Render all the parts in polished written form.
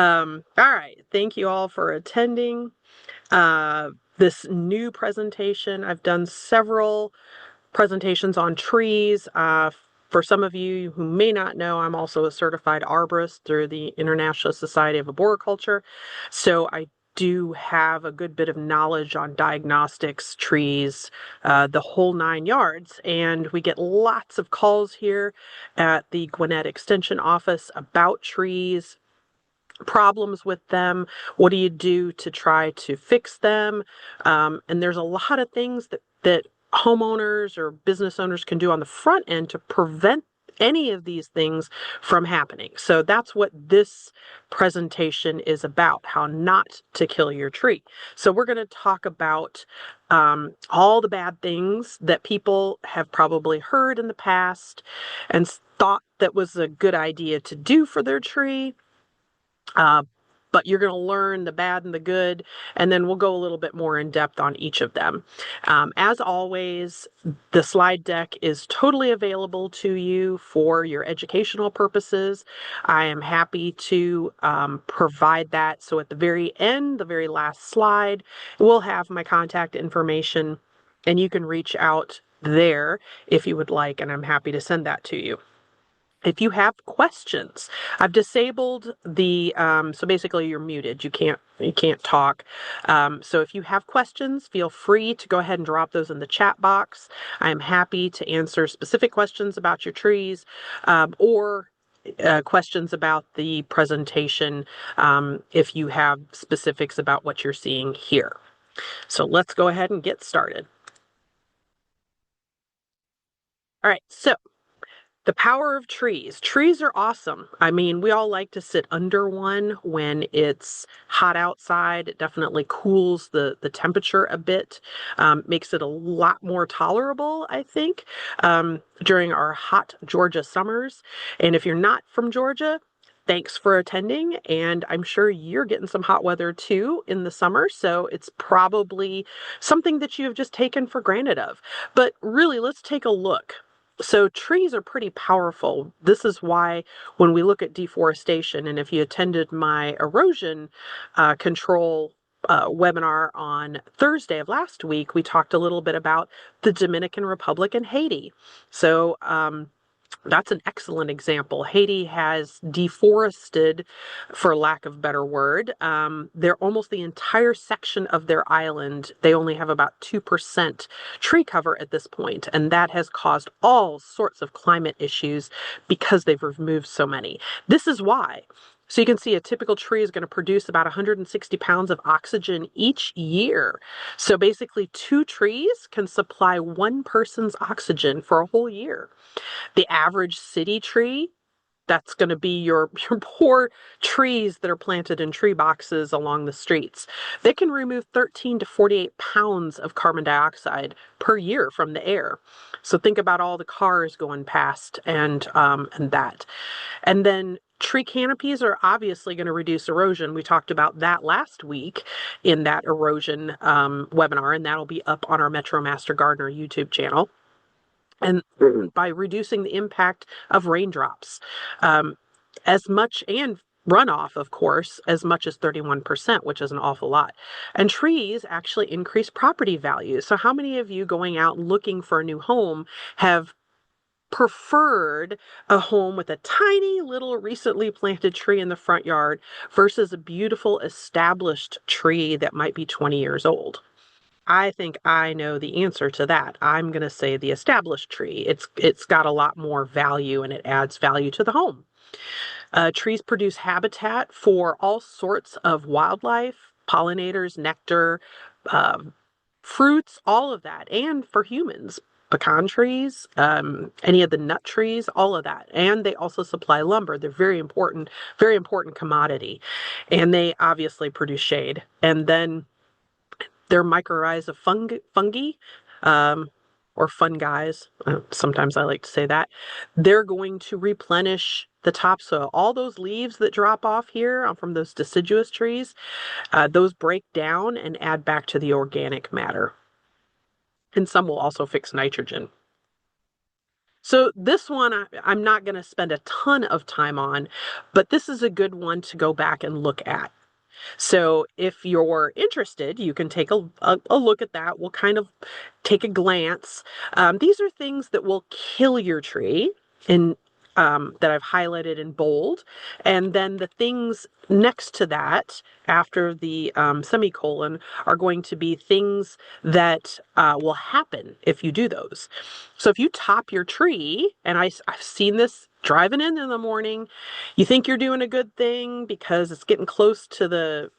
All right. Thank you all for attending this new presentation. I've done several presentations on trees. For some of you who may not know, I'm also a certified arborist through the International Society of Arboriculture. So I do have a good bit of knowledge on diagnostics, trees, the whole 9 yards. And we get lots of calls here at the Gwinnett Extension Office about trees, problems with them. What do you do to try to fix them? And there's a lot of things that homeowners or business owners can do on the front end to prevent any of these things from happening. So that's what this presentation is about, how not to kill your tree. So we're going to talk about all the bad things that people have probably heard in the past and thought that was a good idea to do for their tree. But you're going to learn the bad and the good, and then we'll go a little bit more in depth on each of them. As always, the slide deck is totally available to you for your educational purposes. I am happy to provide that. So at the very end, the very last slide, we'll have my contact information, and you can reach out there if you would like, and I'm happy to send that to you. If you have questions, I've disabled the, so basically you're muted. You can't talk. So if you have questions, feel free to go ahead and drop those in the chat box. I am happy to answer specific questions about your trees, or questions about the presentation, if you have specifics about what you're seeing here. So let's go ahead and get started. All right, so the power of trees. Trees are awesome. I mean, we all like to sit under one when it's hot outside. It definitely cools the temperature a bit, makes it a lot more tolerable, I think, during our hot Georgia summers. And if you're not from Georgia, thanks for attending. And I'm sure you're getting some hot weather too in the summer. So it's probably something that you have just taken for granted of. But really, let's take a look. So trees are pretty powerful. This is why when we look at deforestation, and if you attended my erosion control webinar on Thursday of last week, we talked a little bit about the Dominican Republic and Haiti. So that's an excellent example. Haiti has deforested, for lack of a better word. They're almost the entire section of their island. They only have about 2% tree cover at this point, and that has caused all sorts of climate issues because they've removed so many. This is why. So you can see a typical tree is going to produce about 160 pounds of oxygen each year. So basically 2 trees can supply 1 person's oxygen for a whole year. The average city tree, that's going to be your poor trees that are planted in tree boxes along the streets. They can remove 13 to 48 pounds of carbon dioxide per year from the air. So think about all the cars going past and that. And then tree canopies are obviously going to reduce erosion. We talked about that last week in that erosion webinar, and that'll be up on our Metro Master Gardener YouTube channel. And by reducing the impact of raindrops, as much, and runoff, of course, as much as 31%, which is an awful lot. And trees actually increase property values. So how many of you going out looking for a new home have preferred a home with a tiny little recently planted tree in the front yard versus a beautiful established tree that might be 20 years old? I think I know the answer to that. I'm going to say the established tree. It's got a lot more value and it adds value to the home. Trees produce habitat for all sorts of wildlife, pollinators, nectar, fruits, all of that, and for humans. Pecan trees, any of the nut trees, all of that. And they also supply lumber. They're very important commodity. And they obviously produce shade. And then they're mycorrhiza fungi, or fungi. Sometimes I like to say that. They're going to replenish the topsoil. All those leaves that drop off here from those deciduous trees, those break down and add back to the organic matter. And some will also fix nitrogen. So this one I'm not going to spend a ton of time on, but this is a good one to go back and look at. So if you're interested, you can take a look at that. We'll kind of take a glance. These are things that will kill your tree in that I've highlighted in bold. And then the things next to that, after the semicolon, are going to be things that will happen if you do those. So if you top your tree, and I've seen this driving in the morning, you think you're doing a good thing because it's getting close to the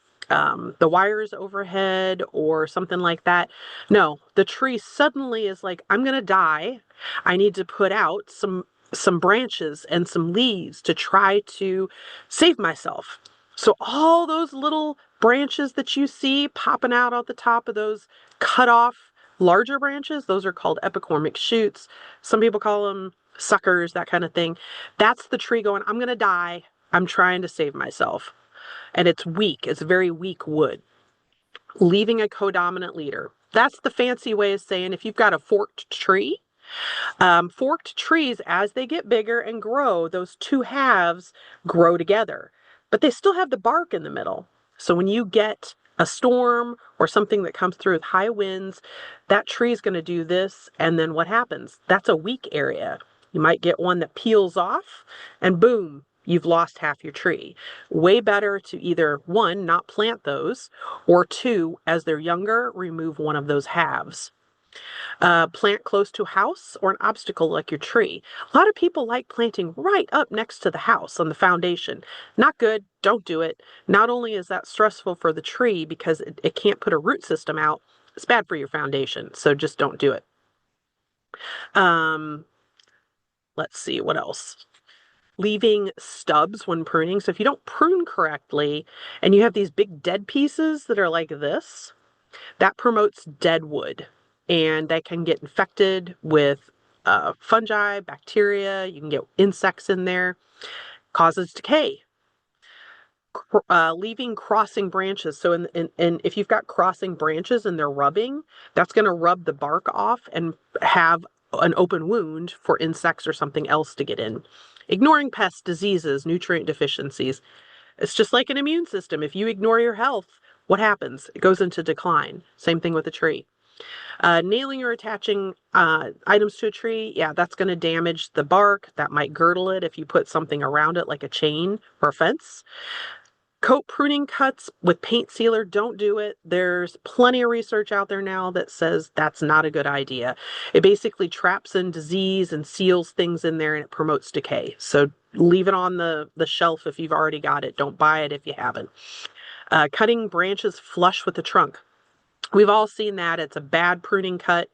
wires overhead or something like that. No, the tree suddenly is like, I'm going to die. I need to put out some branches and some leaves to try to save myself. So all those little branches that you see popping out at the top of those cut off larger branches, those are called epicormic shoots. Some people call them suckers, that kind of thing. That's the tree going, I'm going to die. I'm trying to save myself. And it's weak. It's very weak wood. Leaving a codominant leader. That's the fancy way of saying if you've got a forked tree, forked trees, as they get bigger and grow, those two halves grow together, but they still have the bark in the middle. So when you get a storm or something that comes through with high winds, that tree is going to do this. And then what happens? That's a weak area. You might get one that peels off and boom, you've lost half your tree. Way better to either one, not plant those, or two, as they're younger, remove one of those halves. Plant close to a house or an obstacle like your tree. A lot of people like planting right up next to the house on the foundation. Not good. Don't do it. Not only is that stressful for the tree because it can't put a root system out, it's bad for your foundation. So just don't do it. Um, let's see what else. Leaving stubs when pruning. So if you don't prune correctly and you have these big dead pieces that are like this, that promotes dead wood, and they can get infected with fungi, bacteria. You can get insects in there, causes decay. Leaving crossing branches. So if you've got crossing branches and they're rubbing, that's going to rub the bark off and have an open wound for insects or something else to get in. Ignoring pests, diseases, nutrient deficiencies. It's just like an immune system. If you ignore your health, what happens? It goes into decline. Same thing with a tree. Nailing or attaching items to a tree, yeah, that's going to damage the bark. That might girdle it if you put something around it like a chain or a fence. Coat pruning cuts with paint sealer, don't do it. There's plenty of research out there now that says that's not a good idea. It basically traps in disease and seals things in there and it promotes decay. So leave it on the shelf if you've already got it. Don't buy it if you haven't. Cutting branches flush with the trunk. We've all seen that. It's a bad pruning cut.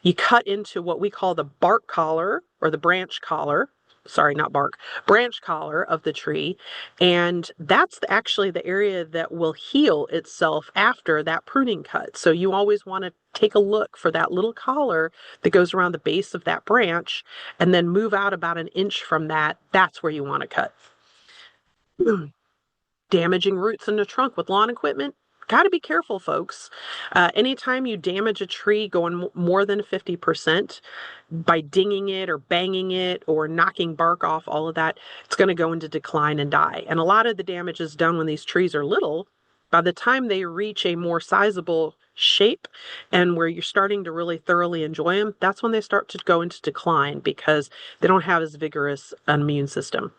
You cut into what we call the bark collar or the branch collar. Sorry, not bark, branch collar of the tree. And that's actually the area that will heal itself after that pruning cut. So you always want to take a look for that little collar that goes around the base of that branch and then move out about an inch from that. That's where you want to cut. Damaging roots in the trunk with lawn equipment. Got to be careful, folks. Anytime you damage a tree going more than 50% by dinging it or banging it or knocking bark off, all of that, it's going to go into decline and die. And a lot of the damage is done when these trees are little. By the time they reach a more sizable shape and where you're starting to really thoroughly enjoy them, that's when they start to go into decline because they don't have as vigorous an immune system.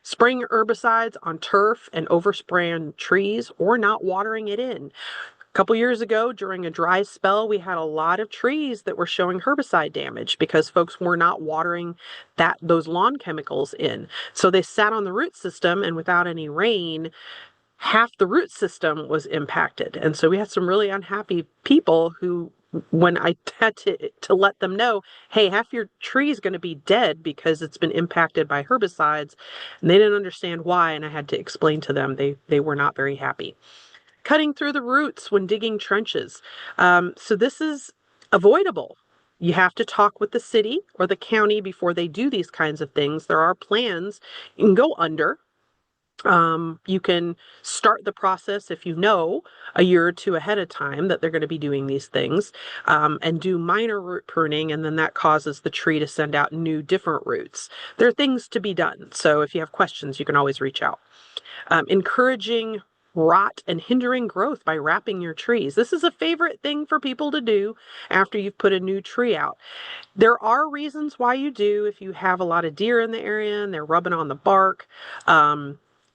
Spraying herbicides on turf and overspraying trees or not watering it in. A couple years ago, during a dry spell, we had a lot of trees that were showing herbicide damage because folks were not watering those lawn chemicals in. So they sat on the root system, and without any rain, half the root system was impacted. And so we had some really unhappy people who, when I had to let them know, hey, half your tree is going to be dead because it's been impacted by herbicides, and they didn't understand why, and I had to explain to them, they were not very happy. Cutting through the roots when digging trenches. So this is avoidable. You have to talk with the city or the county before they do these kinds of things. There are plans. You can go under. You can start the process if you know a year or two ahead of time that they're going to be doing these things, and do minor root pruning, and then that causes the tree to send out new, different roots. There are things to be done. So if you have questions, you can always reach out. Encouraging rot and hindering growth by wrapping your trees. This is a favorite thing for people to do after you've put a new tree out. There are reasons why you do. If you have a lot of deer in the area and they're rubbing on the bark,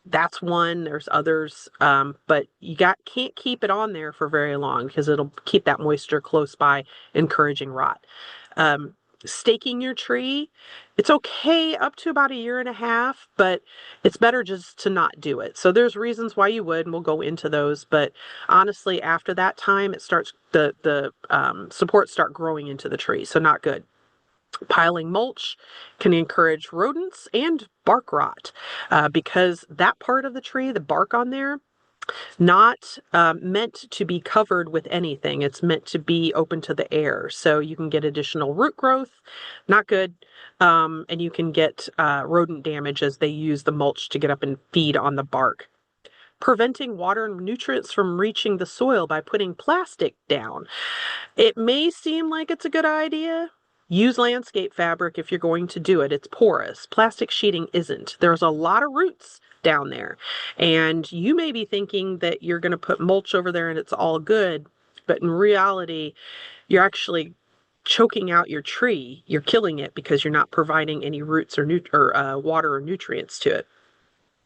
that's one. There's others, but you can't keep it on there for very long because it'll keep that moisture close by, encouraging rot. Staking your tree, it's okay up to about a year and a half, but it's better just to not do it. So there's reasons why you would, and we'll go into those. But honestly, after that time, it starts the supports start growing into the tree, so not good. Piling mulch can encourage rodents and bark rot, because that part of the tree, the bark on there, not meant to be covered with anything. It's meant to be open to the air. So you can get additional root growth, not good. And you can get rodent damage as they use the mulch to get up and feed on the bark. Preventing water and nutrients from reaching the soil by putting plastic down. It may seem like it's a good idea. Use landscape fabric if you're going to do it. It's porous. Plastic sheeting isn't. There's a lot of roots down there. And you may be thinking that you're going to put mulch over there and it's all good. But in reality, you're actually choking out your tree. You're killing it because you're not providing any roots or water or nutrients to it.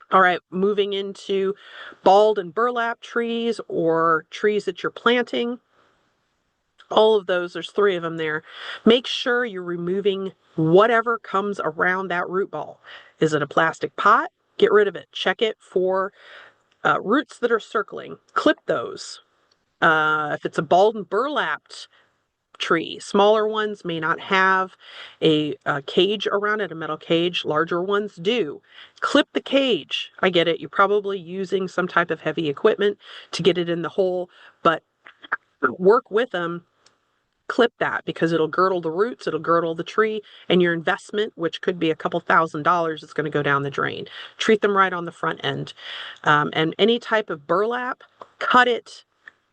All right, moving into bald and burlap trees or trees that you're planting. All of those, there's 3 of them there. Make sure you're removing whatever comes around that root ball. Is it a plastic pot? Get rid of it. Check it for roots that are circling. Clip those. If it's a bald and burlapped tree, smaller ones may not have a cage around it, a metal cage. Larger ones do. Clip the cage. I get it. You're probably using some type of heavy equipment to get it in the hole, but work with them. Clip that because it'll girdle the roots, it'll girdle the tree, and your investment, which could be a couple $1,000s, is going to go down the drain. Treat them right on the front end. And any type of burlap, cut it.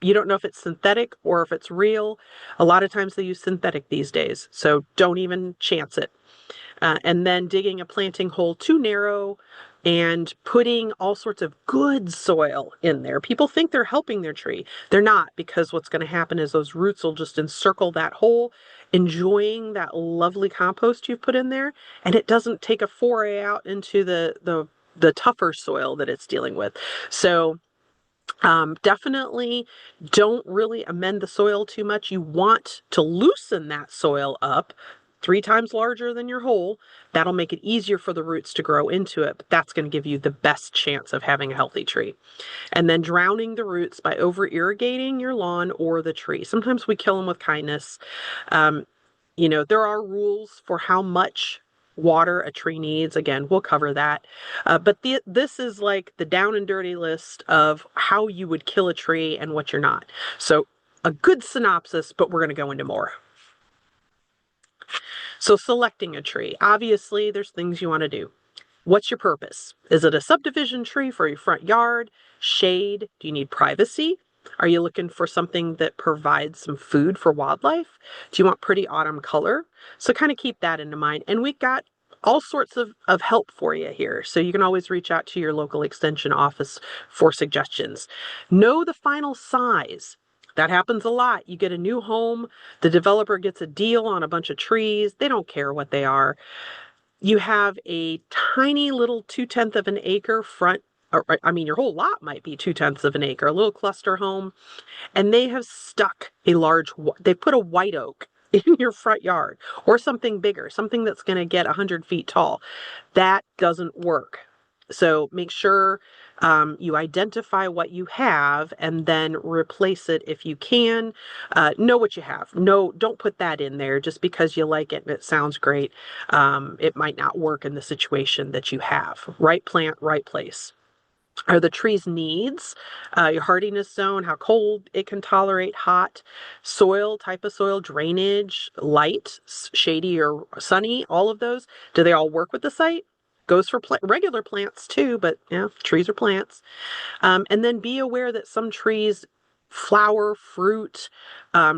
You don't know if it's synthetic or if it's real. A lot of times they use synthetic these days, so don't even chance it. And then digging a planting hole too narrow and putting all sorts of good soil in there. People think they're helping their tree. They're not, because what's going to happen is those roots will just encircle that hole, enjoying that lovely compost you've put in there, and it doesn't take a foray out into the tougher soil that it's dealing with. So definitely don't really amend the soil too much. You want to loosen that soil up 3 times larger than your hole. That'll make it easier for the roots to grow into it, but that's going to give you the best chance of having a healthy tree. And then drowning the roots by over irrigating your lawn or the tree. Sometimes we kill them with kindness. There are rules for how much water a tree needs. Again, we'll cover that. But this is like the down and dirty list of how you would kill a tree and what you're not. So a good synopsis, but we're going to go into more. So selecting a tree. Obviously, there's things you want to do. What's your purpose? Is it a subdivision tree for your front yard? Shade? Do you need privacy? Are you looking for something that provides some food for wildlife? Do you want pretty autumn color? So kind of keep that into mind. And we've got all sorts of help for you here. So you can always reach out to your local extension office for suggestions. Know the final size. That happens a lot. You get a new home, the developer gets a deal on a bunch of trees. They don't care what they are. You have a tiny little 2/10 of an acre front. Your whole lot might be 2/10 of an acre, a little cluster home, and they have stuck they put a white oak in your front yard or something bigger, something that's going to get 100 feet tall. That doesn't work. So make sure you identify what you have and then replace it if you can. Know what you have. No, don't put that in there just because you like it and it sounds great. It might not work in the situation that you have. Right plant, right place. Are the tree's needs, your hardiness zone, how cold it can tolerate, hot, soil, type of soil, drainage, light, shady or sunny, all of those. Do they all work with the site? Goes for regular plants too, but yeah, trees are plants. And then be aware that some trees flower, fruit,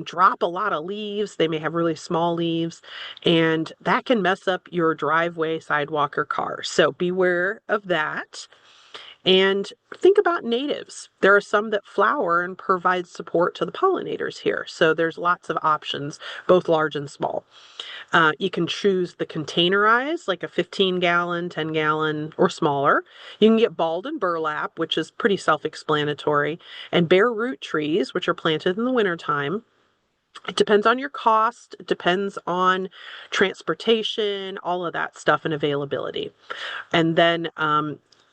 drop a lot of leaves. They may have really small leaves, and that can mess up your driveway, sidewalk, or car. So beware of that. And think about natives. There are some that flower and provide support to the pollinators here. So there's lots of options, both large and small. You can choose the containerized, like a 15-gallon, 10-gallon, or smaller. You can get balled and burlap, which is pretty self-explanatory, and bare root trees, which are planted in the wintertime. It depends on your cost. It depends on transportation, all of that stuff, and availability. And then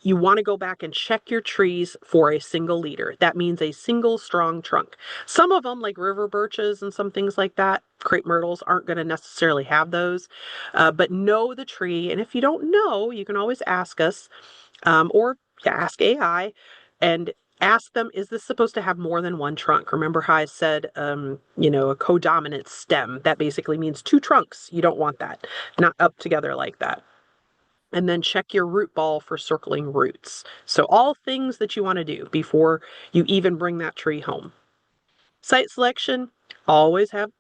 you want to go back and check your trees for a single leader. That means a single strong trunk. Some of them, like river birches and some things like that, crepe myrtles, aren't going to necessarily have those. But know the tree. And if you don't know, you can always ask us or ask AI and ask them, is this supposed to have more than one trunk? Remember how I said, a codominant stem? That basically means two trunks. You don't want that, not up together like that. And then check your root ball for circling roots. So all things that you want to do before you even bring that tree home. Site selection, always have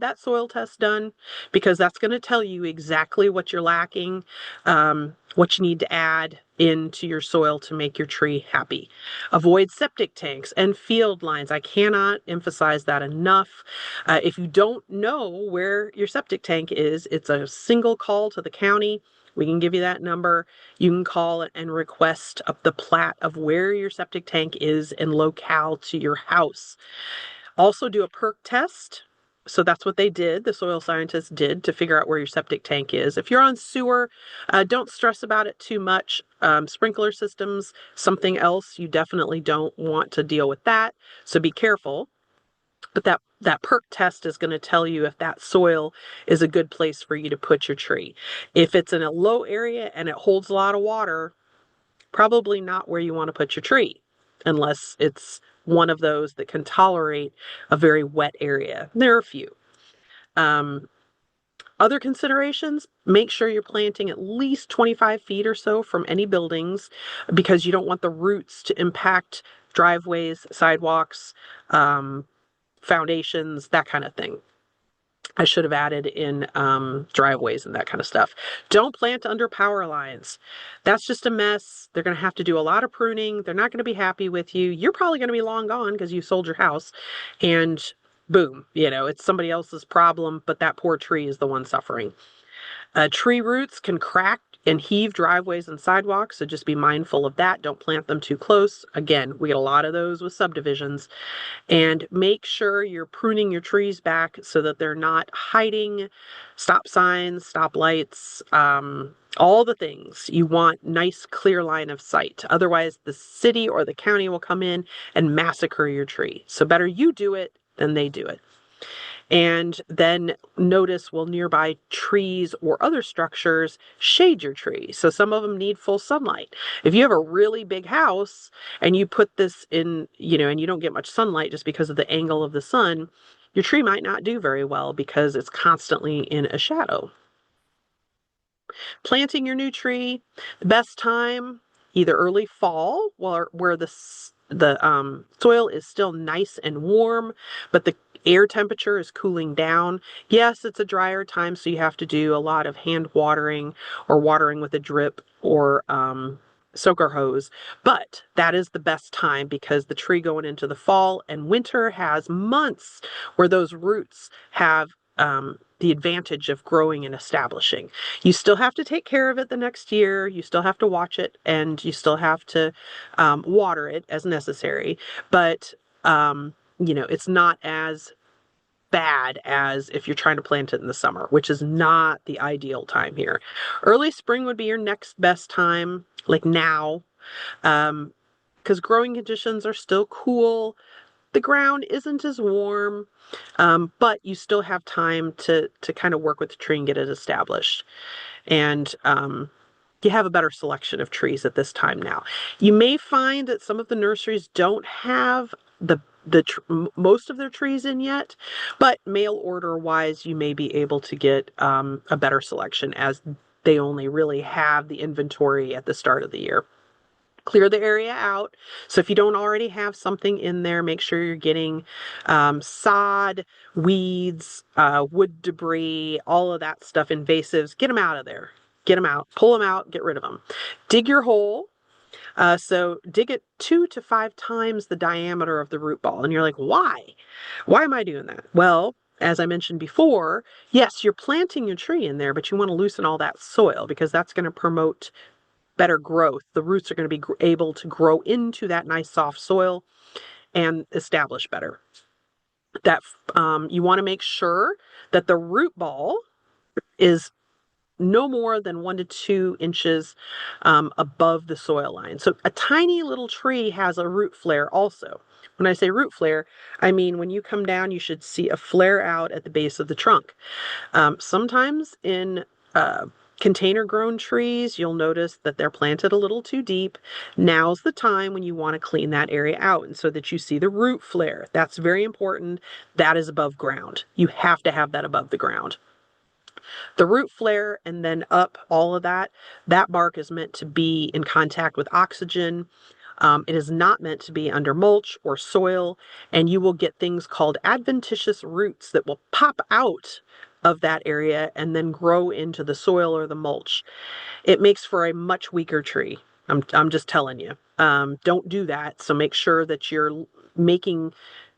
that soil test done, because that's going to tell you exactly what you're lacking, what you need to add into your soil to make your tree happy. Avoid septic tanks and field lines. I cannot emphasize that enough. If you don't know where your septic tank is, it's a single call to the county. We can give you that number. You can call it and request the plat of where your septic tank is and locale to your house. Also do a perk test. So that's what they did, the soil scientists did, to figure out where your septic tank is. If you're on sewer, don't stress about it too much. Sprinkler systems, something else. You definitely don't want to deal with that. So be careful. But that perk test is going to tell you if that soil is a good place for you to put your tree. If it's in a low area and it holds a lot of water, probably not where you want to put your tree, unless it's one of those that can tolerate a very wet area. There are a few. Other considerations, make sure you're planting at least 25 feet or so from any buildings, because you don't want the roots to impact driveways, sidewalks, foundations, that kind of thing. I should have added in driveways and that kind of stuff. Don't plant under power lines. That's just a mess. They're going to have to do a lot of pruning. They're not going to be happy with you. You're probably going to be long gone because you sold your house, and boom, it's somebody else's problem, but that poor tree is the one suffering. Tree roots can crack and heave driveways and sidewalks, so just be mindful of that. Don't plant them too close. Again, we get a lot of those with subdivisions. And make sure you're pruning your trees back so that they're not hiding stop signs, stop lights, all the things. You want nice, clear line of sight. Otherwise, the city or the county will come in and massacre your tree. So better you do it than they do it. And then notice, will nearby trees or other structures shade your tree? So some of them need full sunlight. If you have a really big house and you put this in, and you don't get much sunlight just because of the angle of the sun, your tree might not do very well because it's constantly in a shadow. Planting your new tree, the best time, either early fall, where the soil is still nice and warm, but the air temperature is cooling down. Yes, it's a drier time, so you have to do a lot of hand watering or watering with a drip or soaker hose, but that is the best time, because the tree going into the fall and winter has months where those roots have the advantage of growing and establishing. You still have to take care of it the next year. You still have to watch it, and you still have to water it as necessary. But, it's not as bad as if you're trying to plant it in the summer, which is not the ideal time here. Early spring would be your next best time, like now, because growing conditions are still cool. The ground isn't as warm, but you still have time to kind of work with the tree and get it established. And you have a better selection of trees at this time now. You may find that some of the nurseries don't have most of their trees in yet, but mail order wise, you may be able to get a better selection as they only really have the inventory at the start of the year. Clear the area out. So if you don't already have something in there, make sure you're getting sod, weeds, wood debris, all of that stuff, invasives. Get them out of there. Get them out. Pull them out. Get rid of them. Dig your hole. So dig it 2 to 5 times the diameter of the root ball. And you're like, why? Why am I doing that? Well, as I mentioned before, yes, you're planting your tree in there, but you want to loosen all that soil because that's going to promote better growth. The roots are going to be able to grow into that nice soft soil and establish better. That you want to make sure that the root ball is no more than 1 to 2 inches above the soil line. So a tiny little tree has a root flare also. When I say root flare, I mean when you come down, you should see a flare out at the base of the trunk. Sometimes in container grown trees, you'll notice that they're planted a little too deep. Now's the time when you want to clean that area out and so that you see the root flare. That's very important. That is above ground. You have to have that above the ground. The root flare and then up, all of that bark is meant to be in contact with oxygen. It is not meant to be under mulch or soil, and you will get things called adventitious roots that will pop out of that area and then grow into the soil or the mulch. It makes for a much weaker tree. I'm just telling you. Don't do that. So make sure that you're making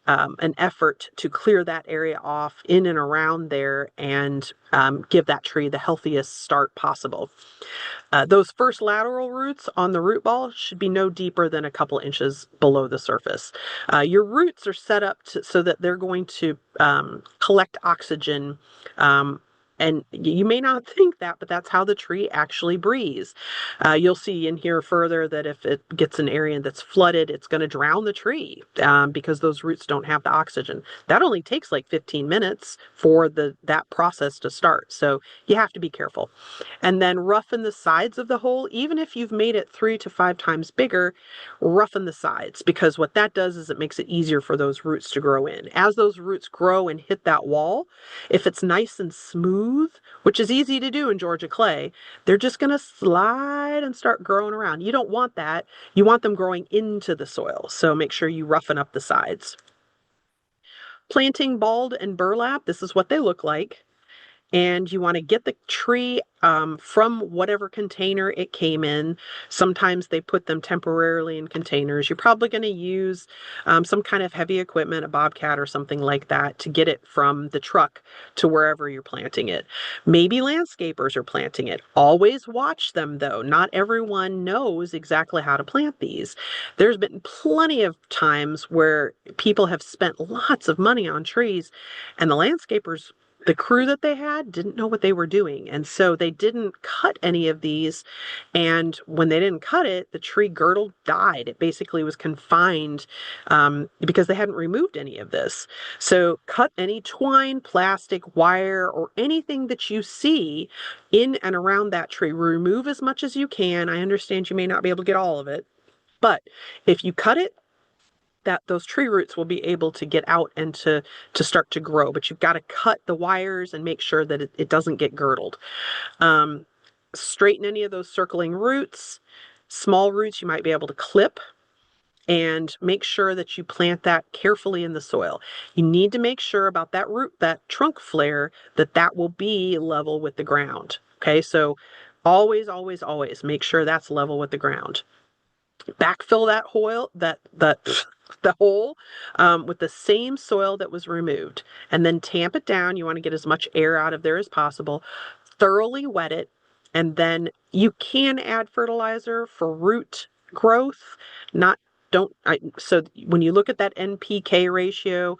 an effort to clear that area off in and around there and give that tree the healthiest start possible. Those first lateral roots on the root ball should be no deeper than a couple inches below the surface. Your roots are set up so that they're going to collect oxygen. And you may not think that, but that's how the tree actually breathes. You'll see and hear further that if it gets an area that's flooded, it's going to drown the tree because those roots don't have the oxygen. That only takes like 15 minutes for that process to start. So you have to be careful. And then roughen the sides of the hole. Even if you've made it 3 to 5 times bigger, roughen the sides because what that does is it makes it easier for those roots to grow in. As those roots grow and hit that wall, if it's nice and smooth, which is easy to do in Georgia clay, they're just going to slide and start growing around. You don't want that. You want them growing into the soil. So make sure you roughen up the sides. Planting bald and burlap, this is what they look like. And you want to get the tree from whatever container it came in. Sometimes they put them temporarily in containers. You're probably going to use some kind of heavy equipment, a bobcat or something like that, to get it from the truck to wherever you're planting it. Maybe landscapers are planting it. Always watch them, though. Not everyone knows exactly how to plant these. There's been plenty of times where people have spent lots of money on trees, and the landscapers, the crew that they had, didn't know what they were doing. And so they didn't cut any of these. And when they didn't cut it, the tree girdle died. It basically was confined because they hadn't removed any of this. So cut any twine, plastic, wire, or anything that you see in and around that tree. Remove as much as you can. I understand you may not be able to get all of it. But if you cut it, that those tree roots will be able to get out and to start to grow. But you've got to cut the wires and make sure that it doesn't get girdled. Straighten any of those circling roots. Small roots you might be able to clip, and make sure that you plant that carefully in the soil. You need to make sure about that root, that trunk flare, that will be level with the ground. Okay, so always, always, always make sure that's level with the ground. Backfill that hole, the hole with the same soil that was removed, and then tamp it down. You want to get as much air out of there as possible. Thoroughly wet it, and then you can add fertilizer for root growth. So when you look at that NPK ratio,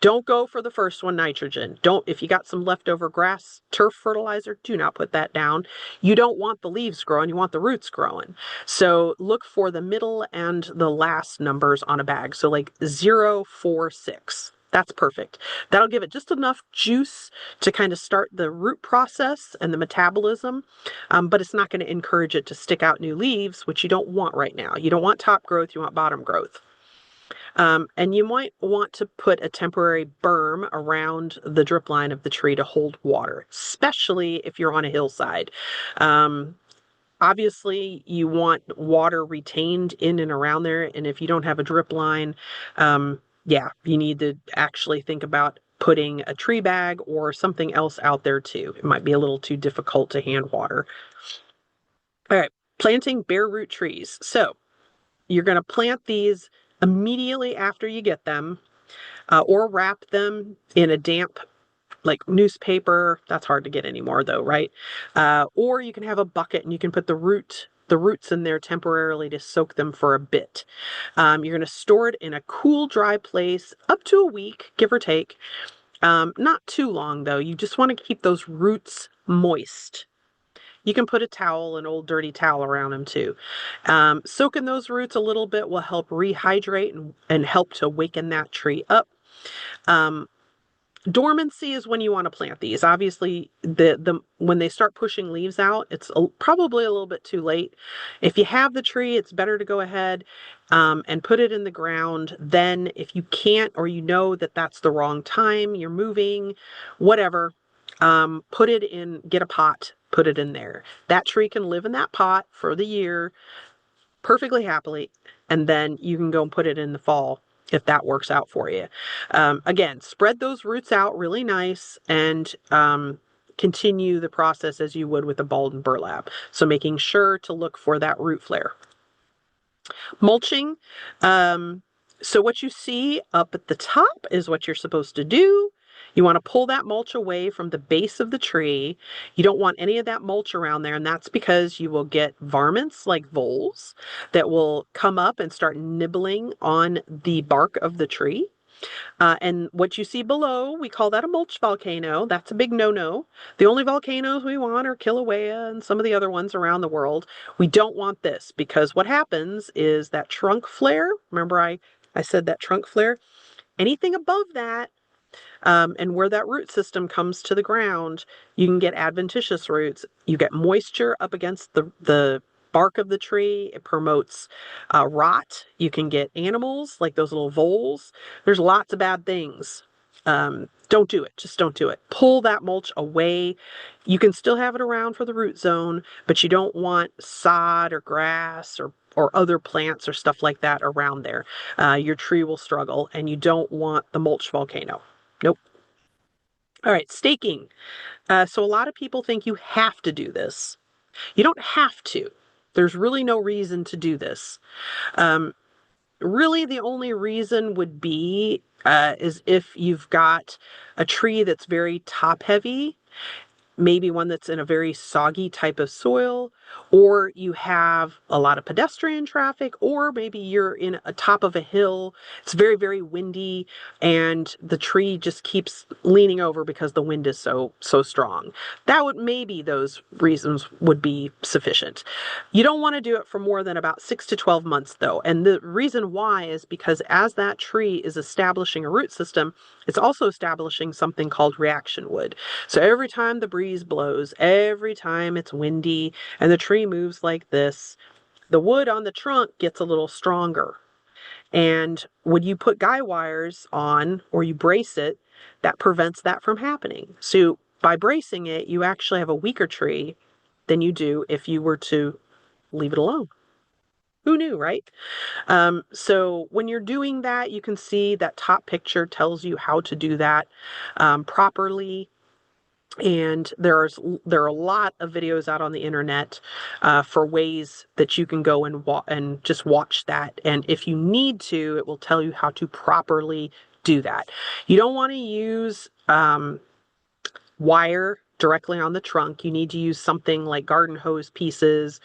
don't go for the first one, nitrogen. If you got some leftover grass turf fertilizer, do not put that down. You don't want the leaves growing, you want the roots growing. So look for the middle and the last numbers on a bag. So like 0, 4, 6. That's perfect. That'll give it just enough juice to kind of start the root process and the metabolism, but it's not going to encourage it to stick out new leaves, which you don't want right now. You don't want top growth, you want bottom growth. And you might want to put a temporary berm around the drip line of the tree to hold water, especially if you're on a hillside. Um, Obviously, you want water retained in and around there. And if you don't have a drip line, yeah, you need to actually think about putting a tree bag or something else out there too. It might be a little too difficult to hand water. All right, planting bare root trees. So you're going to plant these immediately after you get them, or wrap them in a damp like newspaper. That's hard to get anymore though, right? Or you can have a bucket and you can put the roots in there temporarily to soak them for a bit. You're going to store it in a cool, dry place up to a week, give or take. Not too long though. You just want to keep those roots moist. You can put a towel, an old dirty towel around them too. Soaking those roots a little bit will help rehydrate and help to waken that tree up. Um, Dormancy is when you want to plant these. Obviously, the when they start pushing leaves out, it's probably a little bit too late. If you have the tree, it's better to go ahead and put it in the ground. Then, if you can't or you know that that's the wrong time, you're moving, whatever, put it in, get a pot, put it in there. That tree can live in that pot for the year perfectly happily, and then you can go and put it in the fall if that works out for you. Again, spread those roots out really nice and continue the process as you would with a balled and burlap. So making sure to look for that root flare. Mulching. So what you see up at the top is what you're supposed to do. You want to pull that mulch away from the base of the tree. You don't want any of that mulch around there, and that's because you will get varmints like voles that will come up and start nibbling on the bark of the tree. And what you see below, we call that a mulch volcano. That's a big no-no. The only volcanoes we want are Kilauea and some of the other ones around the world. We don't want this because what happens is that trunk flare, remember I said that trunk flare? Anything above that, and where that root system comes to the ground, you can get adventitious roots. You get moisture up against the bark of the tree. It promotes rot. You can get animals like those little voles. There's lots of bad things. Don't do it. Just don't do it. Pull that mulch away. You can still have it around for the root zone, but you don't want sod or grass or other plants or stuff like that around there. Your tree will struggle, and you don't want the mulch volcano. Nope. All right, staking. So a lot of people think you have to do this. You don't have to. There's really no reason to do this. Really, the only reason would be is if you've got a tree that's very top heavy, maybe one that's in a very soggy type of soil, or you have a lot of pedestrian traffic, or maybe you're in a top of a hill. It's very, very windy, and the tree just keeps leaning over because the wind is so strong. That would maybe those reasons would be sufficient. You don't want to do it for more than about 6 to 12 months, though. And the reason why is because as that tree is establishing a root system, it's also establishing something called reaction wood. So every time the breeze blows, every time it's windy and the tree moves like this, the wood on the trunk gets a little stronger. And when you put guy wires on or you brace it, that prevents that from happening. So by bracing it, you actually have a weaker tree than you do if you were to leave it alone. Who knew, right? So when you're doing that, you can see that top picture tells you how to do that properly. And there are a lot of videos out on the internet for ways that you can go and just watch that. And if you need to, it will tell you how to properly do that. You don't want to use wire directly on the trunk. You need to use something like garden hose pieces.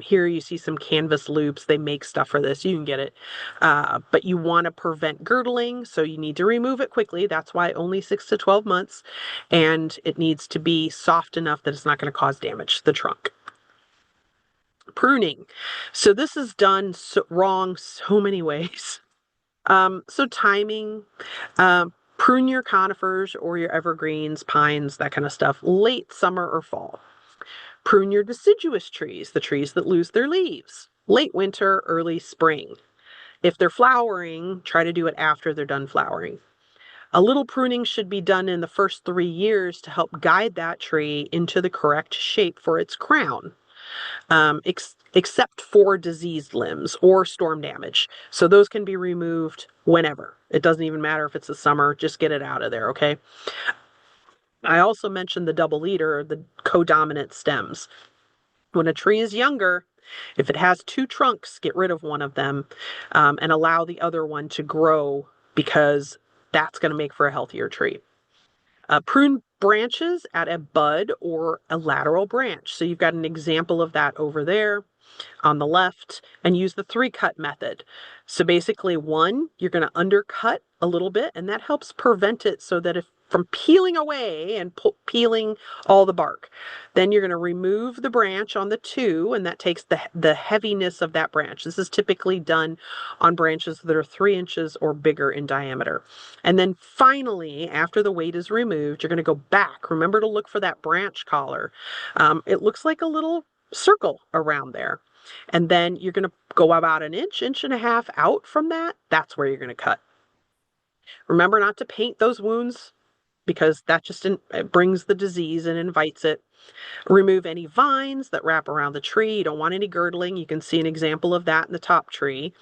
Here you see some canvas loops. They make stuff for this. You can get it. But you want to prevent girdling, so you need to remove it quickly. That's why only 6 to 12 months. And it needs to be soft enough that it's not going to cause damage to the trunk. Pruning. So this is done wrong so many ways. So timing, prune your conifers or your evergreens, pines, that kind of stuff, late summer or fall. Prune your deciduous trees, the trees that lose their leaves, late winter, early spring. If they're flowering, try to do it after they're done flowering. A little pruning should be done in the first 3 years to help guide that tree into the correct shape for its crown, except for diseased limbs or storm damage. So those can be removed whenever. It doesn't even matter if it's the summer, just get it out of there, okay? I also mentioned the double leader, the codominant stems. When a tree is younger, if it has 2 trunks, get rid of one of them and allow the other one to grow, because that's going to make for a healthier tree. Prune branches at a bud or a lateral branch. So you've got an example of that over there on the left, and use the 3-cut method. So basically, one, you're going to undercut a little bit, and that helps prevent it so that if from peeling away and peeling all the bark. Then you're going to remove the branch on the 2, and that takes the heaviness of that branch. This is typically done on branches that are 3 inches or bigger in diameter. And then finally, after the weight is removed, you're going to go back. Remember to look for that branch collar. It looks like a little circle around there. And then you're going to go about an inch, inch and a half out from that. That's where you're going to cut. Remember not to paint those wounds, because that just brings the disease and invites it. Remove any vines that wrap around the tree. You don't want any girdling. You can see an example of that in the top tree.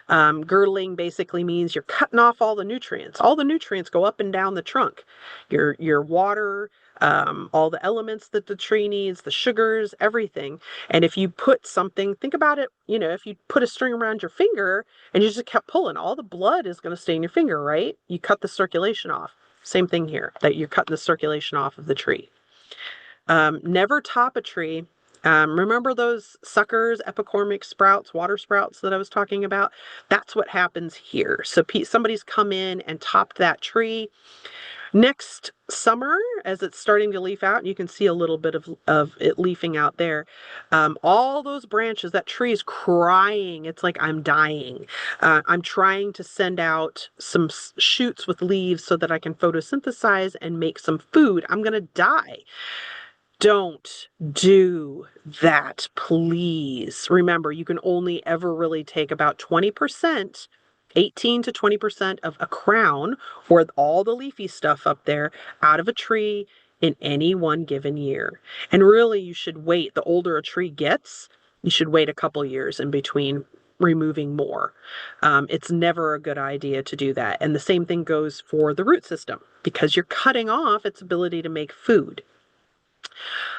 Girdling basically means you're cutting off all the nutrients. All the nutrients go up and down the trunk. Your water, all the elements that the tree needs, the sugars, everything. And if you put something, think about it, if you put a string around your finger and you just kept pulling, all the blood is going to stay in your finger, right? You cut the circulation off. Same thing here, that you're cutting the circulation off of the tree. Never top a tree. Remember those suckers, epicormic sprouts, water sprouts that I was talking about? That's what happens here. So somebody's come in and topped that tree. Next summer, as it's starting to leaf out, and you can see a little bit of it leafing out there, all those branches, that tree is crying. It's like, I'm dying. I'm trying to send out some shoots with leaves so that I can photosynthesize and make some food. I'm going to die. Don't do that, please. Remember, you can only ever really take about 20%, 18 to 20% of a crown, or all the leafy stuff up there, out of a tree in any one given year. And really, you should wait. The older a tree gets, you should wait a couple years in between removing more. It's never a good idea to do that. And the same thing goes for the root system, because you're cutting off its ability to make food.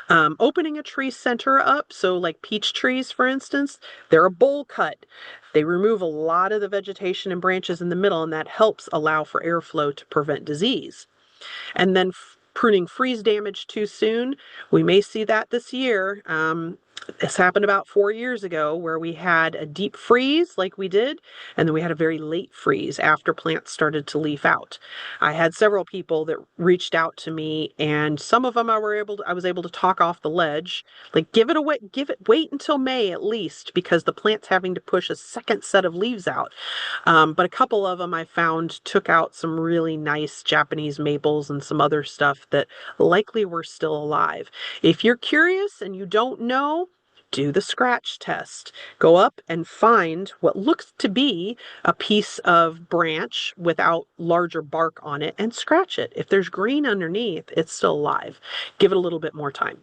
Opening a tree center up, so like peach trees, for instance, they're a bowl cut. They remove a lot of the vegetation and branches in the middle, and that helps allow for airflow to prevent disease. And then pruning freeze damage too soon, we may see that this year. This happened about 4 years ago, where we had a deep freeze like we did, and then we had a very late freeze after plants started to leaf out. I had several people that reached out to me, and some of them I was able to talk off the ledge, like wait until May at least, because the plant's having to push a second set of leaves out. But a couple of them I found took out some really nice Japanese maples and some other stuff that likely were still alive. If you're curious and you don't know, do the scratch test. Go up and find what looks to be a piece of branch without larger bark on it and scratch it. If there's green underneath, it's still alive. Give it a little bit more time.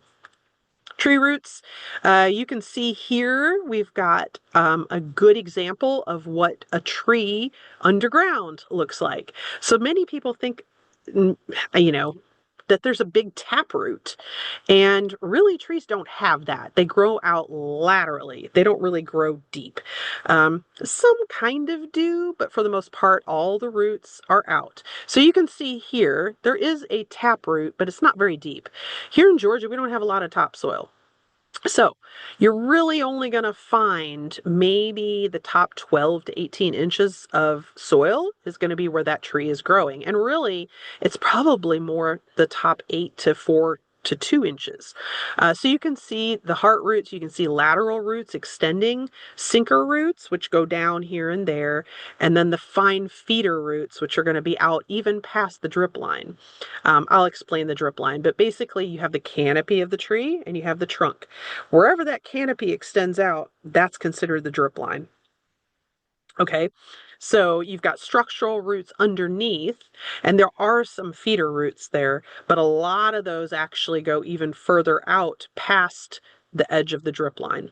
Tree roots, you can see here we've got a good example of what a tree underground looks like. So many people think, that there's a big taproot, and really trees don't have that. They grow out laterally. They don't really grow deep. Some kind of do, but for the most part, all the roots are out. So you can see here, there is a taproot, but it's not very deep. Here in Georgia, we don't have a lot of topsoil. So you're really only going to find maybe the top 12 to 18 inches of soil is going to be where that tree is growing. And really, it's probably more the top 8 to 4 to 2 inches. So you can see the heart roots, you can see lateral roots extending, sinker roots, which go down here and there, and then the fine feeder roots, which are going to be out even past the drip line. I'll explain the drip line, but basically you have the canopy of the tree and you have the trunk. Wherever that canopy extends out, that's considered the drip line. Okay, so you've got structural roots underneath, and there are some feeder roots there, but a lot of those actually go even further out past the edge of the drip line.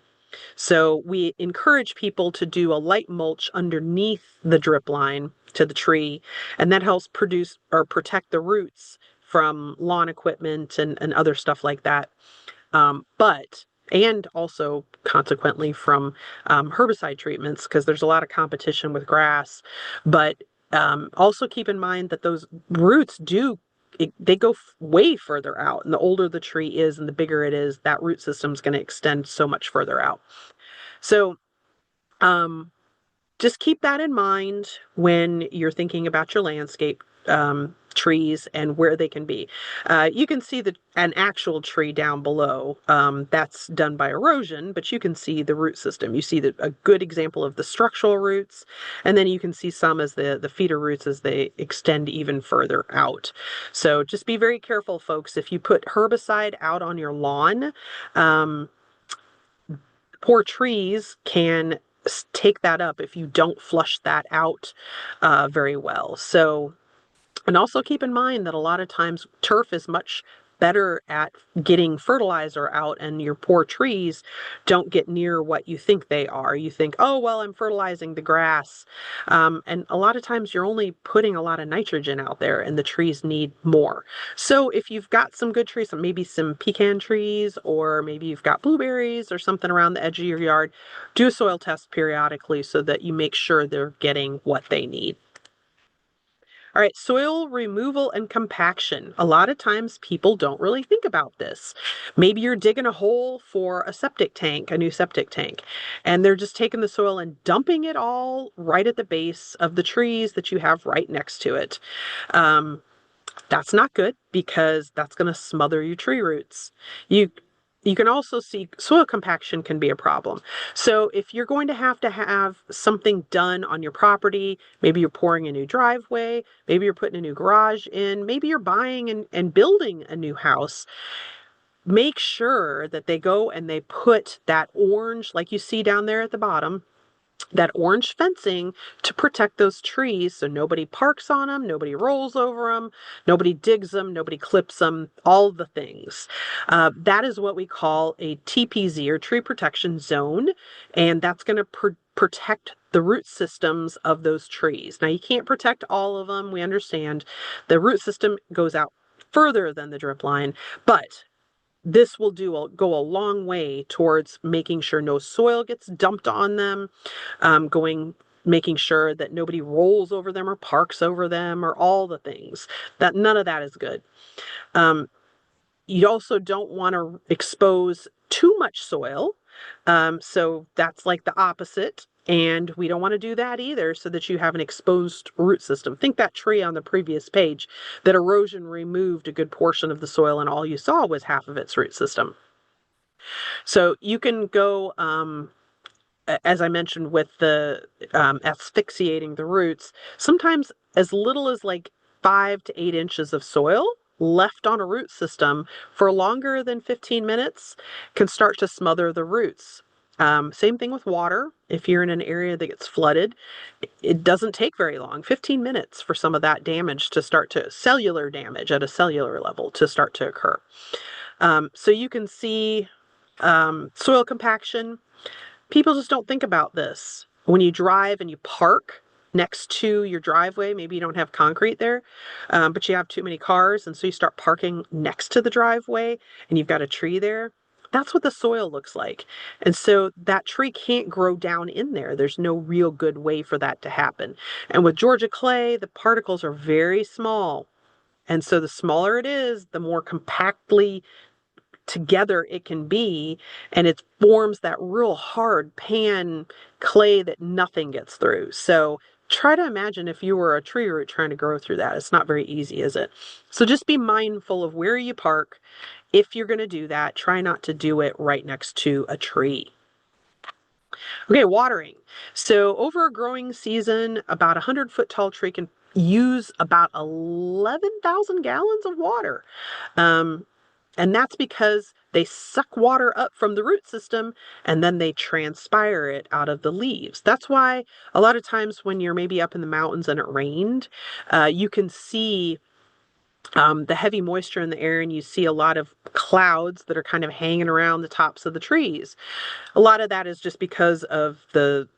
So we encourage people to do a light mulch underneath the drip line to the tree, and that helps produce or protect the roots from lawn equipment and other stuff like that. But and also consequently from herbicide treatments because there's a lot of competition with grass. But also keep in mind that those roots they go way further out, and the older the tree is and the bigger it is, that root system is going to extend so much further out. So um, just keep that in mind when you're thinking about your landscape trees and where they can be. You can see an actual tree down below. That's done by erosion, but you can see the root system. You see a good example of the structural roots, and then you can see some as the feeder roots as they extend even further out. So just be very careful, folks. If you put herbicide out on your lawn, poor trees can take that up if you don't flush that out very well. So, and also keep in mind that a lot of times turf is much better at getting fertilizer out, and your poor trees don't get near what you think they are. You think, oh, well, I'm fertilizing the grass. And a lot of times you're only putting a lot of nitrogen out there, and the trees need more. So if you've got some good trees, maybe some pecan trees, or maybe you've got blueberries or something around the edge of your yard, do a soil test periodically so that you make sure they're getting what they need. All right, soil removal and compaction. A lot of times people don't really think about this. Maybe you're digging a hole for a septic tank, a new septic tank, and they're just taking the soil and dumping it all right at the base of the trees that you have right next to it. Um, that's not good because that's going to smother your tree roots. You you can also see soil compaction can be a problem. So if you're going to have something done on your property, maybe you're pouring a new driveway, maybe you're putting a new garage in, maybe you're buying and building a new house, make sure that they go and they put that orange, like you see down there at the bottom, that orange fencing to protect those trees so nobody parks on them, nobody rolls over them, nobody digs them, nobody clips them, all the things. That is what we call a TPZ or tree protection zone, and that's going to protect the root systems of those trees. Now, you can't protect all of them. We understand the root system goes out further than the drip line, but this will go a long way towards making sure no soil gets dumped on them, making sure that nobody rolls over them or parks over them or all the things. That none of that is good. Um, you also don't want to expose too much soil. So that's like the opposite. And we don't want to do that either so that you have an exposed root system. Think that tree on the previous page, that erosion removed a good portion of the soil and all you saw was half of its root system. So you can go, as I mentioned, with the asphyxiating the roots, sometimes as little as like 5 to 8 inches of soil left on a root system for longer than 15 minutes can start to smother the roots. Same thing with water. If you're in an area that gets flooded, it doesn't take very long, 15 minutes for some of that damage to start to cellular damage at a cellular level to start to occur. So you can see soil compaction. People just don't think about this. When you drive and you park next to your driveway, maybe you don't have concrete there, but you have too many cars, and so you start parking next to the driveway and you've got a tree there. That's what the soil looks like. And so that tree can't grow down in there. There's no real good way for that to happen. And with Georgia clay, the particles are very small. And so the smaller it is, the more compactly together it can be, and it forms that real hard pan clay that nothing gets through. So try to imagine if you were a tree root trying to grow through that. It's not very easy, is it? So just be mindful of where you park. If you're going to do that, try not to do it right next to a tree. Okay, watering. So over a growing season, about 100-foot tall tree can use about 11,000 gallons of water. And that's because they suck water up from the root system and then they transpire it out of the leaves. That's why a lot of times when you're maybe up in the mountains and it rained, you can see the heavy moisture in the air and you see a lot of clouds that are kind of hanging around the tops of the trees. A lot of that is just because of the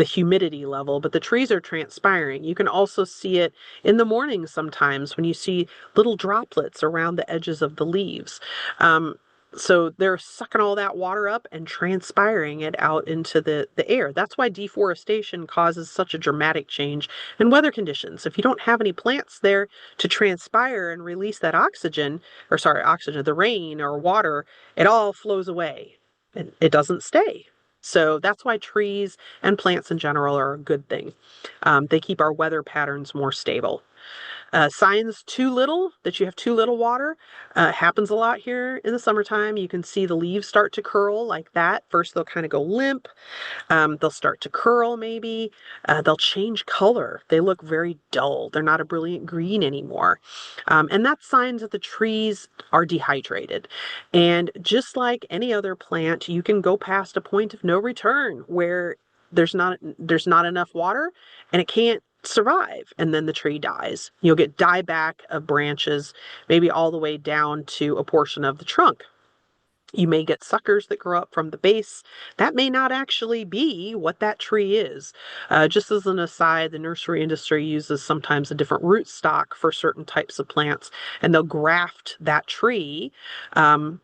humidity level, but the trees are transpiring. You can also see it in the morning sometimes when you see little droplets around the edges of the leaves. So they're sucking all that water up and transpiring it out into the air. That's why deforestation causes such a dramatic change in weather conditions. If you don't have any plants there to transpire and release that oxygen, or sorry, oxygen, the rain or water, it all flows away and it doesn't stay. So that's why trees and plants in general are a good thing. They keep our weather patterns more stable. Signs too little, that you have too little water, happens a lot here in the summertime. You can see the leaves start to curl like that. First, they'll kind of go limp. They'll start to curl maybe. They'll change color. They look very dull. They're not a brilliant green anymore. And that's signs that the trees are dehydrated. And just like any other plant, you can go past a point of no return where there's not enough water and it can't survive, and then the tree dies. You'll get dieback of branches, maybe all the way down to a portion of the trunk. You may get suckers that grow up from the base. That may not actually be what that tree is. Just as an aside, the nursery industry uses sometimes a different root stock for certain types of plants, and they'll graft that tree,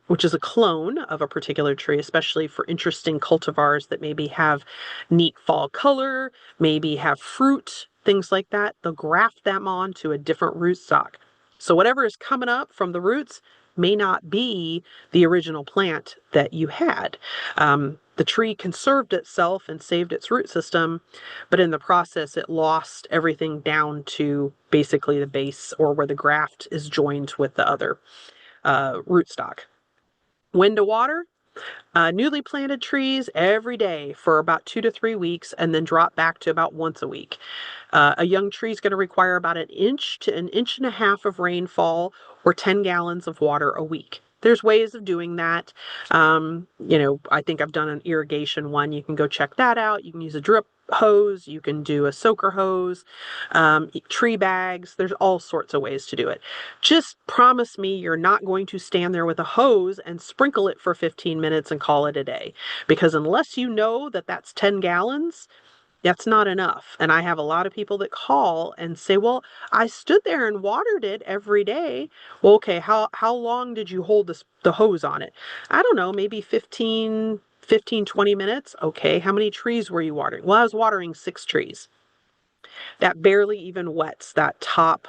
which is a clone of a particular tree, especially for interesting cultivars that maybe have neat fall color, maybe have fruit, things like that. They'll graft them onto a different root stock. So whatever is coming up from the roots may not be the original plant that you had. The tree conserved itself and saved its root system, but in the process, it lost everything down to basically the base or where the graft is joined with the other rootstock. When to water? Newly planted trees every day for about 2 to 3 weeks and then drop back to about once a week. A young tree is going to require about an inch to an inch and a half of rainfall or 10 gallons of water a week. There's ways of doing that. I think I've done an irrigation one. You can go check that out. You can use a drip hose. You can do a soaker hose, tree bags. There's all sorts of ways to do it. Just promise me you're not going to stand there with a hose and sprinkle it for 15 minutes and call it a day. Because unless you know that that's 10 gallons, that's not enough. And I have a lot of people that call and say, well, I stood there and watered it every day. Well, okay, how long did you hold the hose on it? I don't know, maybe 15, 20 minutes. Okay, how many trees were you watering? Well, I was watering 6 trees. That barely even wets that top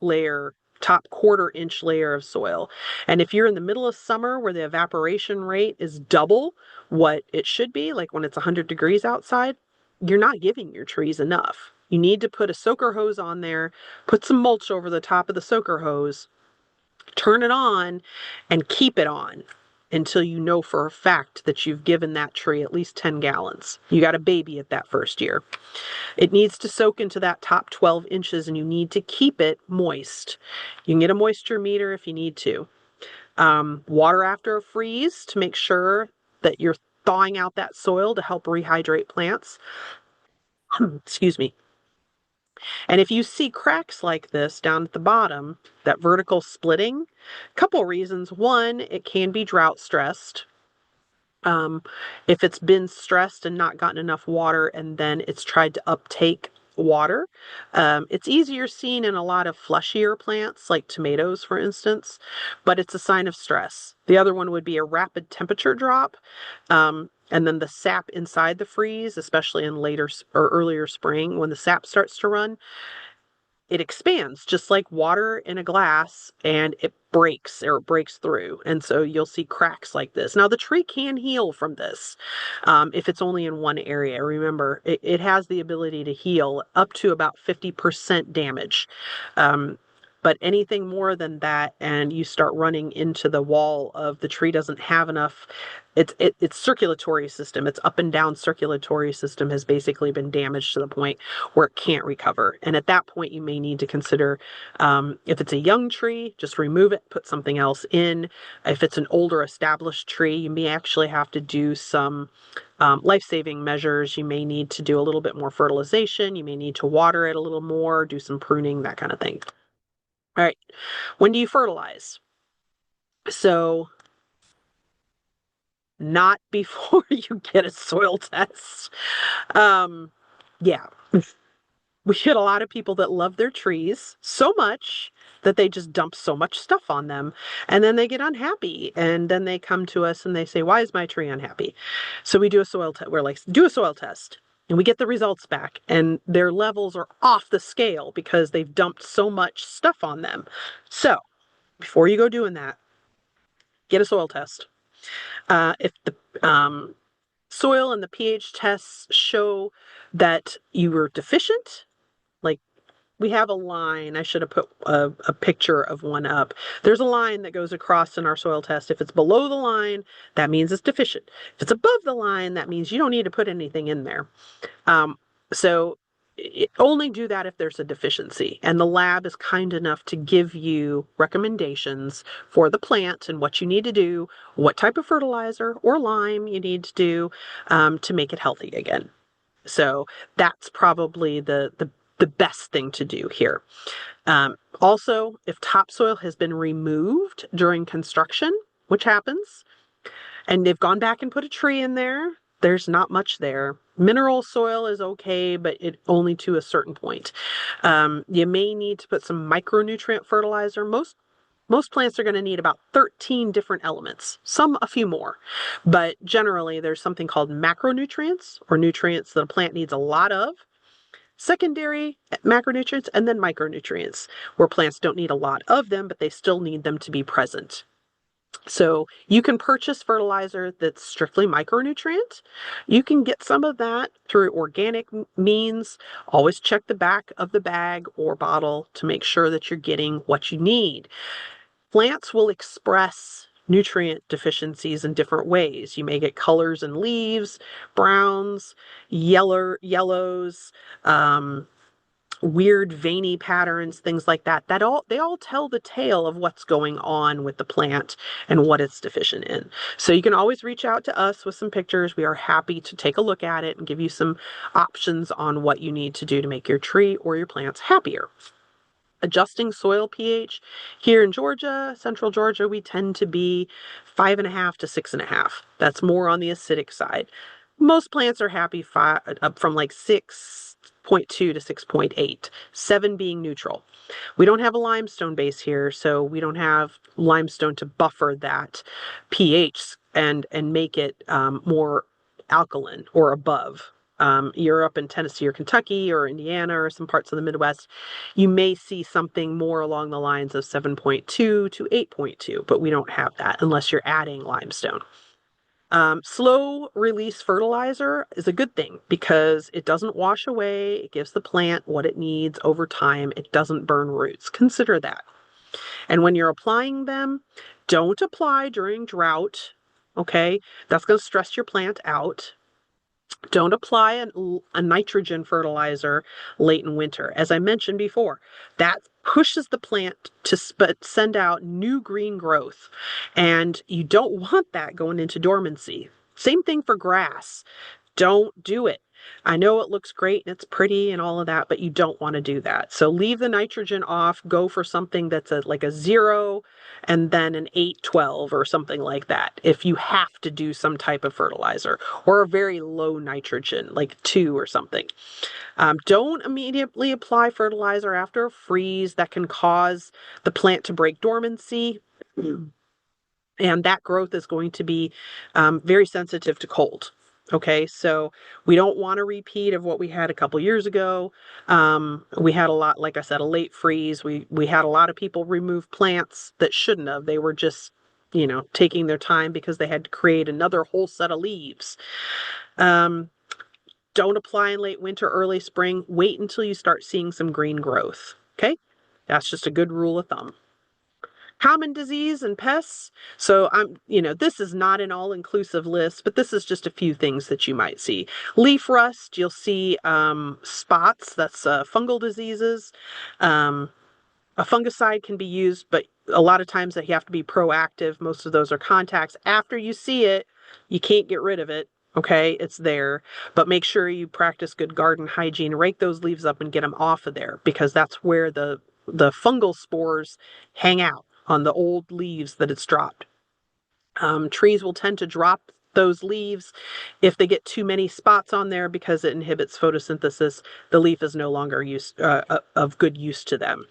layer, top quarter-inch layer of soil. And if you're in the middle of summer where the evaporation rate is double what it should be, like when it's 100 degrees outside, you're not giving your trees enough. You need to put a soaker hose on there, put some mulch over the top of the soaker hose, turn it on, and keep it on until you know for a fact that you've given that tree at least 10 gallons. You got a baby at that first year. It needs to soak into that top 12 inches and you need to keep it moist. You can get a moisture meter if you need to. Water after a freeze to make sure that you're thawing out that soil to help rehydrate plants. Excuse me. And if you see cracks like this down at the bottom, that vertical splitting, a couple reasons. One, it can be drought stressed. If it's been stressed and not gotten enough water and then it's tried to uptake water, it's easier seen in a lot of fleshier plants like tomatoes, for instance, but it's a sign of stress. The other one would be a rapid temperature drop. And then the sap inside the freeze, especially in later or earlier spring, when the sap starts to run, it expands just like water in a glass and it breaks or it breaks through. And so you'll see cracks like this. Now, the tree can heal from this if it's only in one area. Remember, it has the ability to heal up to about 50% damage. But anything more than that, and you start running into the wall of the tree doesn't have enough, its circulatory system, its up and down circulatory system has basically been damaged to the point where it can't recover. And at that point, you may need to consider, if it's a young tree, just remove it, put something else in. If it's an older established tree, you may actually have to do some life-saving measures. You may need to do a little bit more fertilization. You may need to water it a little more, do some pruning, that kind of thing. All right. When do you fertilize? So not before you get a soil test. Yeah. We get a lot of people that love their trees so much that they just dump so much stuff on them, and then they get unhappy, and then they come to us and they say, why is my tree unhappy? So we do a soil test. We're like, do a soil test, and we get the results back, and their levels are off the scale because they've dumped so much stuff on them. So before you go doing that, get a soil test. If the soil and the pH tests show that you were deficient, like we have a line, I should have put a picture of one up. There's a line that goes across in our soil test. If it's below the line, that means it's deficient. If it's above the line, that means you don't need to put anything in there. So only do that if there's a deficiency. And the lab is kind enough to give you recommendations for the plant and what you need to do, what type of fertilizer or lime you need to do to make it healthy again. So that's probably the best thing to do here. Also, if topsoil has been removed during construction, which happens, and they've gone back and put a tree in there, there's not much there. Mineral soil is okay, but it only to a certain point. You may need to put some micronutrient fertilizer. Most plants are going to need about 13 different elements, some a few more. But generally, there's something called macronutrients, or nutrients that a plant needs a lot of, secondary macronutrients, and then micronutrients, where plants don't need a lot of them, but they still need them to be present. So you can purchase fertilizer that's strictly micronutrient. You can get some of that through organic means. Always check the back of the bag or bottle to make sure that you're getting what you need. Plants will express nutrient deficiencies in different ways. You may get colors in leaves, browns, yellows, weird veiny patterns, things like that. They all tell the tale of what's going on with the plant and what it's deficient in. So you can always reach out to us with some pictures. We are happy to take a look at it and give you some options on what you need to do to make your tree or your plants happier. Adjusting soil pH. Here in Georgia, central Georgia, we tend to be 5.5 to 6.5. That's more on the acidic side. Most plants are happy up from like 6.2 to 6.8, 7 being neutral. We don't have a limestone base here, so we don't have limestone to buffer that pH and make it more alkaline or above. You're up in Tennessee or Kentucky or Indiana or some parts of the Midwest, you may see something more along the lines of 7.2 to 8.2, but we don't have that unless you're adding limestone. Slow release fertilizer is a good thing because it doesn't wash away. It gives the plant what it needs over time. It doesn't burn roots. Consider that. And when you're applying them, don't apply during drought. Okay, that's going to stress your plant out. Don't apply a nitrogen fertilizer late in winter. As I mentioned before, that pushes the plant to send out new green growth, and you don't want that going into dormancy. Same thing for grass. Don't do it. I know it looks great and it's pretty and all of that, but you don't want to do that. So leave the nitrogen off, go for something that's like a 0 and then an 8-12 or something like that. If you have to do some type of fertilizer, or a very low nitrogen, like 2 or something. Don't immediately apply fertilizer after a freeze. That can cause the plant to break dormancy. And that growth is going to be very sensitive to cold. Okay, so we don't want a repeat of what we had a couple years ago. We had a lot, like I said, a late freeze. We had a lot of people remove plants that shouldn't have. They were just, taking their time because they had to create another whole set of leaves. Don't apply in late winter, early spring. Wait until you start seeing some green growth. Okay, That's just a good rule of thumb. Common disease and pests. So this is not an all-inclusive list, but this is just a few things that you might see. Leaf rust, you'll see spots, that's fungal diseases. A fungicide can be used, but a lot of times that you have to be proactive. Most of those are contacts. After you see it, you can't get rid of it. Okay, it's there, but make sure you practice good garden hygiene. Rake those leaves up and get them off of there, because that's where the fungal spores hang out, on the old leaves that it's dropped. Trees will tend to drop those leaves if they get too many spots on there, because it inhibits photosynthesis. The leaf is no longer of good use to them.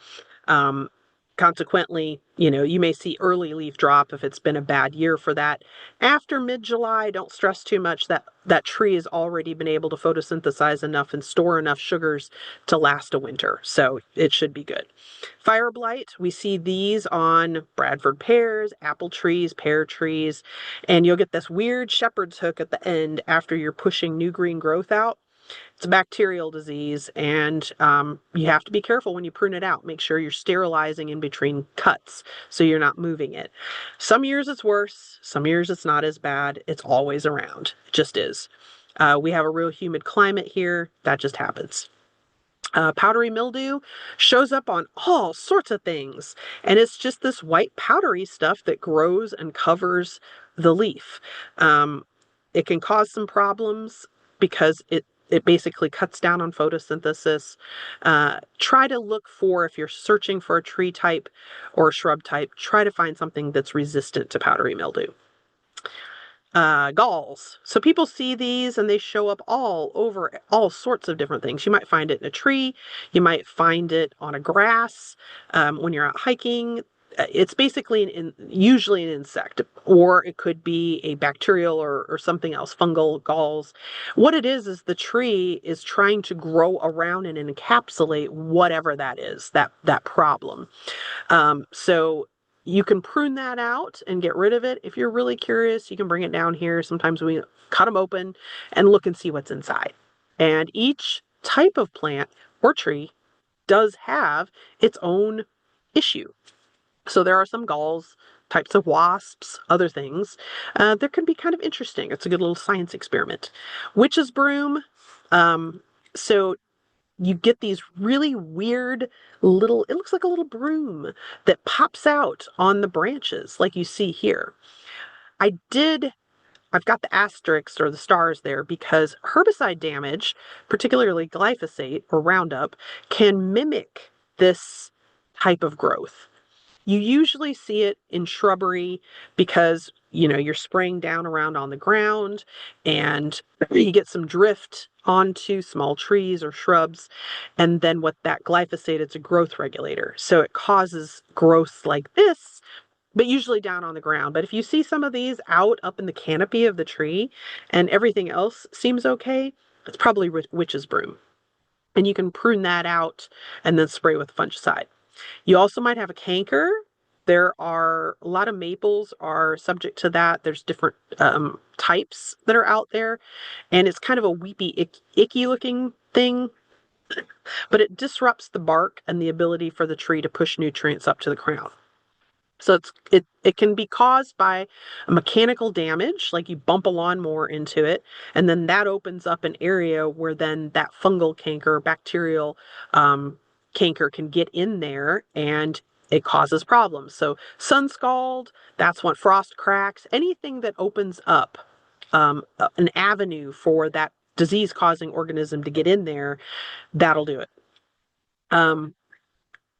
Consequently, you may see early leaf drop if it's been a bad year for that. After mid-July, don't stress too much. That tree has already been able to photosynthesize enough and store enough sugars to last a winter, so it should be good. Fire blight, we see these on Bradford pears, apple trees, pear trees, and you'll get this weird shepherd's hook at the end after you're pushing new green growth out. It's a bacterial disease, and you have to be careful when you prune it out. Make sure you're sterilizing in between cuts so you're not moving it. Some years it's worse, some years it's not as bad. It's always around. It just is. We have a real humid climate here. That just happens. Powdery mildew shows up on all sorts of things, and it's just this white powdery stuff that grows and covers the leaf. It can cause some problems because it basically cuts down on photosynthesis. Try to look for, if you're searching for a tree type or a shrub type, try to find something that's resistant to powdery mildew. Galls. So people see these and they show up all over all sorts of different things. You might find it in a tree. You might find it on a grass when you're out hiking. It's basically usually an insect, or it could be a bacterial or something else, fungal galls. What it is the tree is trying to grow around and encapsulate whatever that is, that problem. So you can prune that out and get rid of it. If you're really curious, you can bring it down here. Sometimes we cut them open and look and see what's inside. And each type of plant or tree does have its own issue. So there are some galls, types of wasps, other things. That can be kind of interesting. It's a good little science experiment. Witch's broom. So you get these really weird little, it looks like a little broom that pops out on the branches like you see here. I've got the asterisks or the stars there because herbicide damage, particularly glyphosate or Roundup, can mimic this type of growth. You usually see it in shrubbery because, you're spraying down around on the ground and you get some drift onto small trees or shrubs. And then what that glyphosate, it's a growth regulator. So it causes growth like this, but usually down on the ground. But if you see some of these out up in the canopy of the tree and everything else seems okay, it's probably witch's broom. And you can prune that out and then spray with fungicide. You also might have a canker. There are a lot of maples are subject to that. There's different types that are out there, and it's kind of a weepy, icky looking thing, but it disrupts the bark and the ability for the tree to push nutrients up to the crown. So it can be caused by a mechanical damage, like you bump a lawnmower into it, and then that opens up an area where then that fungal canker, bacterial canker can get in there and it causes problems. So sun scald, that's what frost cracks, anything that opens up an avenue for that disease-causing organism to get in there, that'll do it.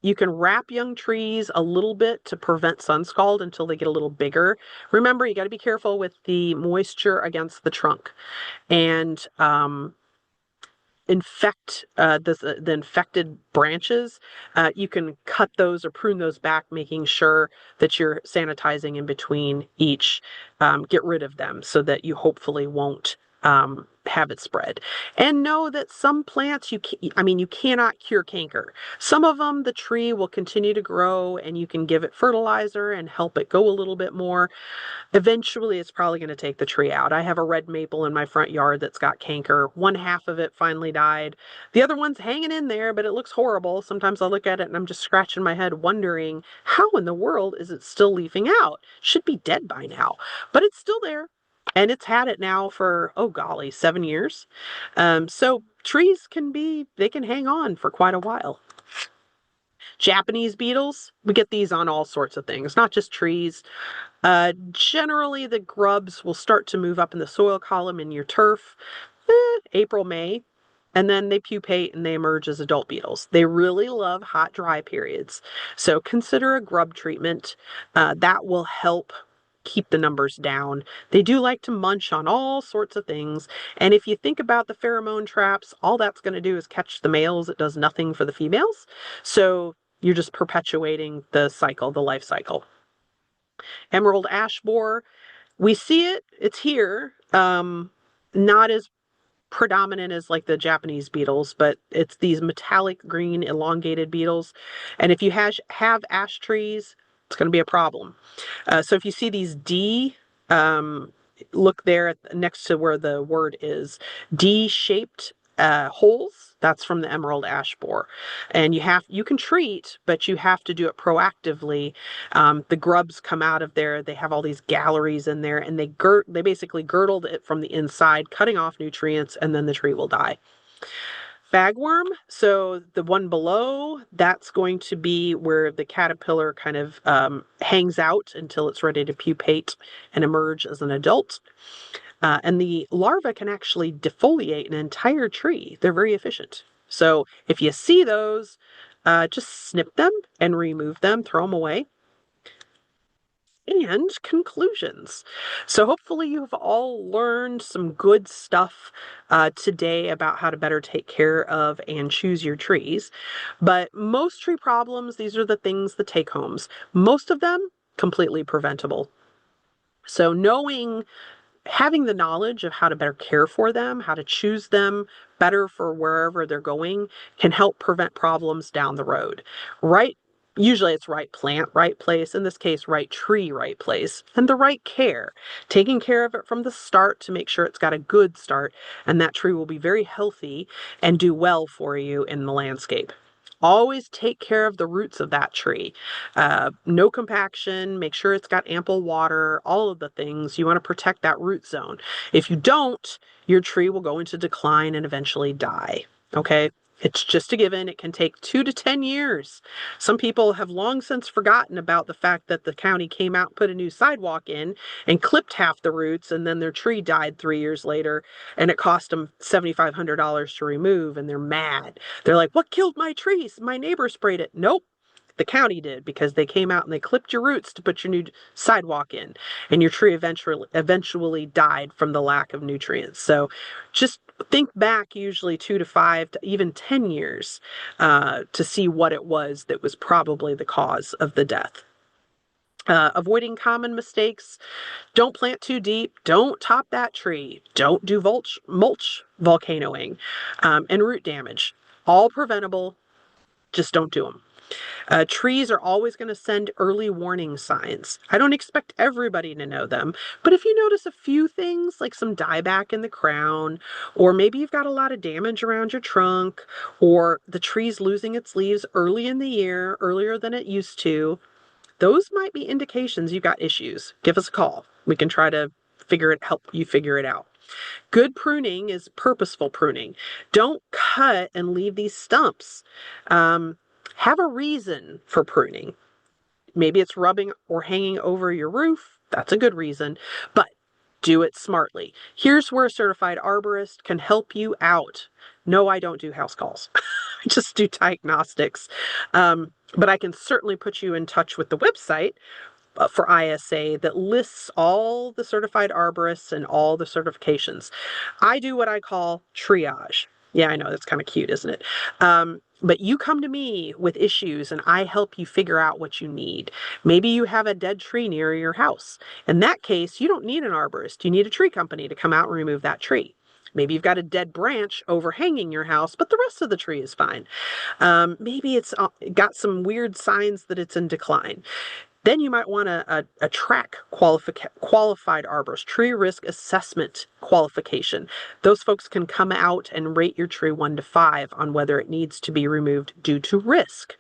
You can wrap young trees a little bit to prevent sun scald until they get a little bigger. Remember, you got to be careful with the moisture against the trunk and infect the infected branches. You can cut those or prune those back, making sure that you're sanitizing in between each. Get rid of them so that you hopefully won't have it spread. And know that some plants you cannot cure canker. Some of them, the tree will continue to grow and you can give it fertilizer and help it go a little bit more. Eventually, it's probably going to take the tree out. I have a red maple in my front yard that's got canker. One half of it finally died. The other one's hanging in there, but it looks horrible. Sometimes I look at it and I'm just scratching my head wondering, how in the world is it still leafing out? Should be dead by now, but it's still there. And it's had it now for, oh golly, 7 years. So trees they can hang on for quite a while. Japanese beetles, we get these on all sorts of things, not just trees. Generally, the grubs will start to move up in the soil column in your turf, April, May, and then they pupate and they emerge as adult beetles. They really love hot, dry periods. So consider a grub treatment. That will help keep the numbers down. They do like to munch on all sorts of things. And if you think about the pheromone traps, all that's going to do is catch the males. It does nothing for the females. So you're just perpetuating the cycle, the life cycle. Emerald ash borer, we see it, it's here. Not as predominant as like the Japanese beetles, but it's these metallic green elongated beetles. And if you have ash trees, it's going to be a problem. So if you see these D, look there next to where the word is, D-shaped holes. That's from the emerald ash borer. And you can treat, but you have to do it proactively. The grubs come out of there. They have all these galleries in there, and they basically girdled it from the inside, cutting off nutrients, and then the tree will die. Bagworm, so the one below, that's going to be where the caterpillar kind of hangs out until it's ready to pupate and emerge as an adult. And the larva can actually defoliate an entire tree. They're very efficient. So if you see those, just snip them and remove them, throw them away. And conclusions. So hopefully you've all learned some good stuff today about how to better take care of and choose your trees. But most tree problems, these are the take homes. Most of them completely preventable. So having the knowledge of how to better care for them, how to choose them better for wherever they're going, can help prevent problems down the road. Usually it's right plant, right place. In this case, right tree, right place, and the right care. Taking care of it from the start to make sure it's got a good start, and that tree will be very healthy and do well for you in the landscape. Always take care of the roots of that tree. No compaction, make sure it's got ample water, all of the things. You want to protect that root zone. If you don't, your tree will go into decline and eventually die. Okay? It's just a given. It can take 2 to 10 years. Some people have long since forgotten about the fact that the county came out and put a new sidewalk in and clipped half the roots, and then their tree died 3 years later, and it cost them $7,500 to remove, and they're mad. They're like, what killed my trees? My neighbor sprayed it. Nope. The county did, because they came out and they clipped your roots to put your new sidewalk in, and your tree eventually died from the lack of nutrients. So just think back usually 2 to 5 to even 10 years to see what it was that was probably the cause of the death. Avoiding common mistakes. Don't plant too deep. Don't top that tree. Don't do mulch volcanoing, and root damage. All preventable. Just don't do them. Trees are always going to send early warning signs. I don't expect everybody to know them, but if you notice a few things like some dieback in the crown, or maybe you've got a lot of damage around your trunk, or the tree's losing its leaves early in the year, earlier than it used to, those might be indications you've got issues. Give us a call. We can try to help you figure it out. Good pruning is purposeful pruning. Don't cut and leave these stumps. Have a reason for pruning. Maybe it's rubbing or hanging over your roof. That's a good reason, but do it smartly. Here's where a certified arborist can help you out. No, I don't do house calls. I just do diagnostics. But I can certainly put you in touch with the website for ISA that lists all the certified arborists and all the certifications. I do what I call triage. Yeah, I know. That's kind of cute, isn't it? But you come to me with issues and I help you figure out what you need. Maybe you have a dead tree near your house. In that case, you don't need an arborist. You need a tree company to come out and remove that tree. Maybe you've got a dead branch overhanging your house, but the rest of the tree is fine. Maybe it's got some weird signs that it's in decline. Then you might want a TRAQ qualified arborist, tree risk assessment qualification. Those folks can come out and rate your tree 1 to 5 on whether it needs to be removed due to risk.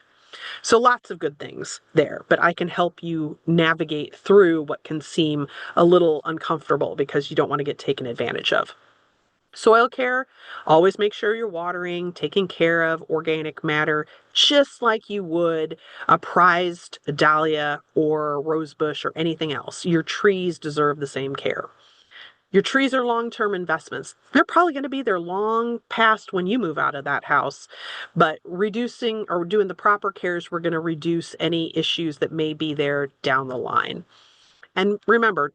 So lots of good things there, but I can help you navigate through what can seem a little uncomfortable because you don't want to get taken advantage of. Soil care, always make sure you're watering, taking care of organic matter, just like you would a prized dahlia or rosebush or anything else. Your trees deserve the same care. Your trees are long-term investments. They're probably going to be there long past when you move out of that house, but reducing or doing the proper cares, we're going to reduce any issues that may be there down the line. And remember,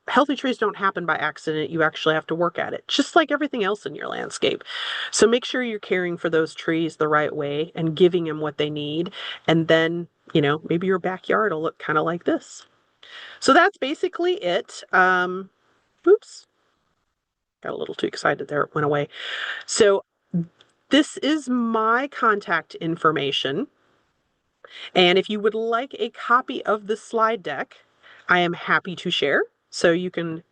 healthy trees don't happen by accident. You actually have to work at it, just like everything else in your landscape. So make sure you're caring for those trees the right way and giving them what they need. And then, maybe your backyard will look kind of like this. So that's basically it. Oops, got a little too excited there. It went away. So this is my contact information. And if you would like a copy of the slide deck, I am happy to share. So you can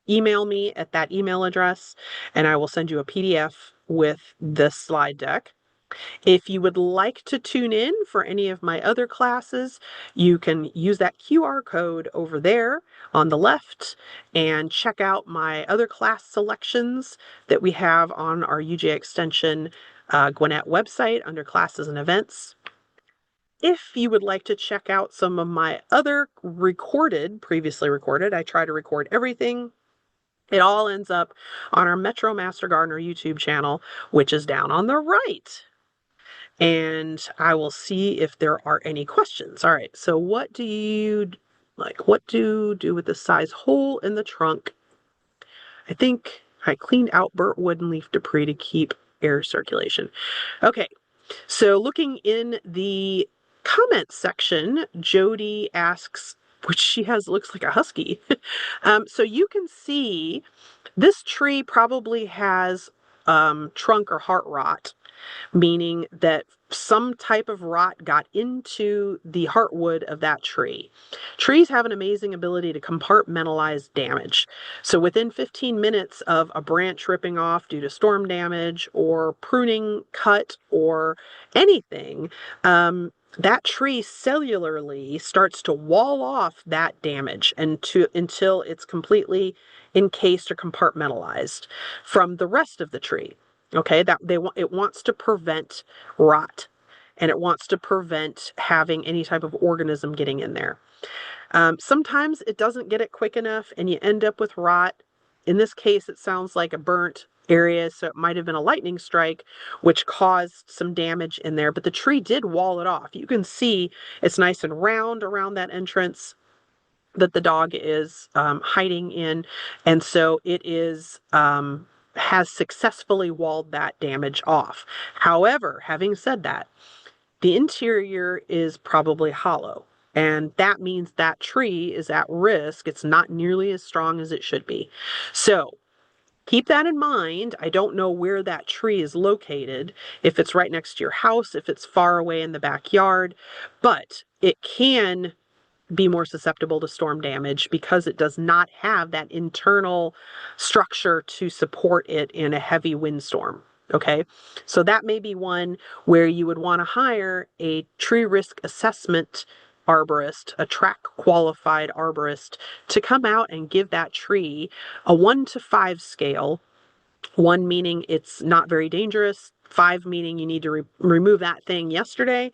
email me at that email address and I will send you a PDF with the slide deck. If you would like to tune in for any of my other classes, you can use that QR code over there on the left and check out my other class selections that we have on our UGA Extension Gwinnett website under classes and events. If you would like to check out some of my other previously recorded, I try to record everything. It all ends up on our Metro Master Gardener YouTube channel, which is down on the right. And I will see if there are any questions. All right, so what do you like? What do do with the size hole in the trunk? I think I cleaned out burnt wood and leaf debris to keep air circulation. Okay, so looking in the comments section, Jody asks, which she looks like a husky. So you can see this tree probably has trunk or heart rot, meaning that some type of rot got into the heartwood of that tree. Trees have an amazing ability to compartmentalize damage. So within 15 minutes of a branch ripping off due to storm damage or pruning cut or anything, that tree cellularly starts to wall off that damage until it's completely encased or compartmentalized from the rest of the tree. Okay, it wants to prevent rot, and it wants to prevent having any type of organism getting in there. Sometimes it doesn't get it quick enough, and you end up with rot. In this case, it sounds like a burnt area, so it might have been a lightning strike, which caused some damage in there, but the tree did wall it off. You can see it's nice and round around that entrance that the dog is hiding in, and so it is has successfully walled that damage off. However, having said that, the interior is probably hollow, and that means that tree is at risk. It's not nearly as strong as it should be. So keep that in mind. I don't know where that tree is located, if it's right next to your house, if it's far away in the backyard, but it can be more susceptible to storm damage because it does not have that internal structure to support it in a heavy windstorm. Okay, so that may be one where you would want to hire a tree risk assessment arborist, a TRAQ qualified arborist, to come out and give that tree a 1 to 5 scale. 1 meaning it's not very dangerous, 5 meaning you need to remove that thing yesterday,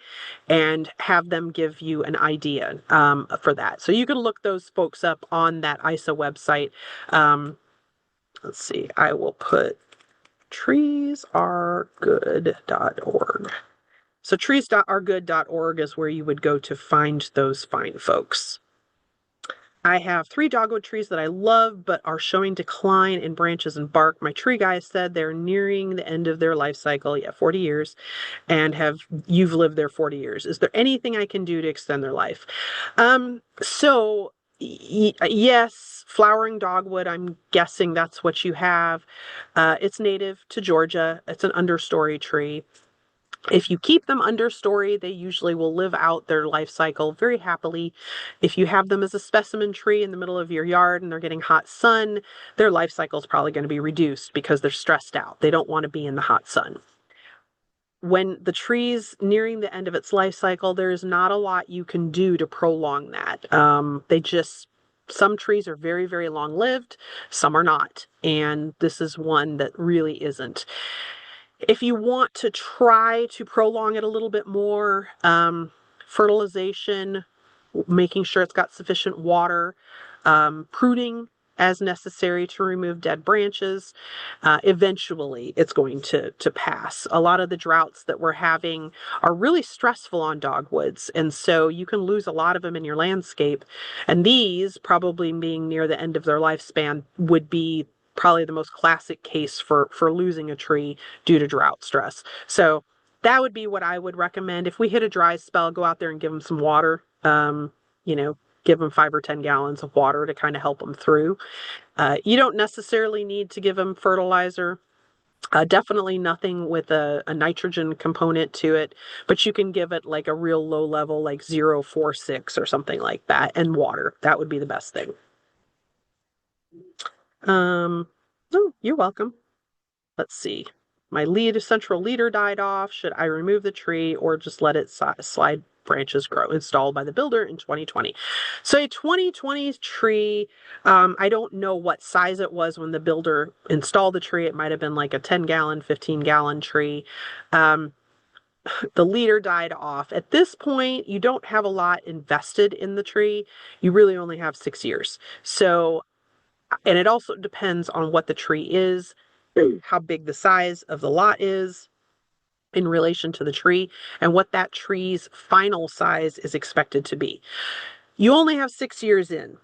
and have them give you an idea for that. So you can look those folks up on that ISA website. Let's see, I will put treesaregood.org. So treesaregood.org is where you would go to find those fine folks. I have 3 dogwood trees that I love but are showing decline in branches and bark. My tree guy said they're nearing the end of their life cycle, 40 years, and you've lived there 40 years. Is there anything I can do to extend their life? So yes, flowering dogwood, I'm guessing that's what you have. It's native to Georgia. It's an understory tree. If you keep them understory, they usually will live out their life cycle very happily. If you have them as a specimen tree in the middle of your yard and they're getting hot sun, their life cycle is probably going to be reduced because they're stressed out. They don't want to be in the hot sun. When the tree's nearing the end of its life cycle, there's not a lot you can do to prolong that. Some trees are very, very long lived, some are not. And this is one that really isn't. If you want to try to prolong it a little bit more, fertilization, making sure it's got sufficient water, pruning as necessary to remove dead branches. Eventually, it's going to pass. A lot of the droughts that we're having are really stressful on dogwoods, and so you can lose a lot of them in your landscape. And these, probably being near the end of their lifespan, would be probably the most classic case for losing a tree due to drought stress. So that would be what I would recommend. If we hit a dry spell, go out there and give them some water. Give them 5 or 10 gallons of water to kind of help them through. You don't necessarily need to give them fertilizer. Definitely nothing with a nitrogen component to it, but you can give it like a real low level, like 0.46 or something like that, and water. That would be the best thing. Oh, you're welcome. Let's see. My central leader died off. Should I remove the tree or just let it slide branches grow? Installed by the builder in 2020. So a 2020 tree, I don't know what size it was when the builder installed the tree. It might have been like a 10-gallon, 15-gallon tree. The leader died off. At this point, you don't have a lot invested in the tree. You really only have 6 years. So, and it also depends on what the tree is, how big the size of the lot is in relation to the tree, and what that tree's final size is expected to be. You only have 6 years in.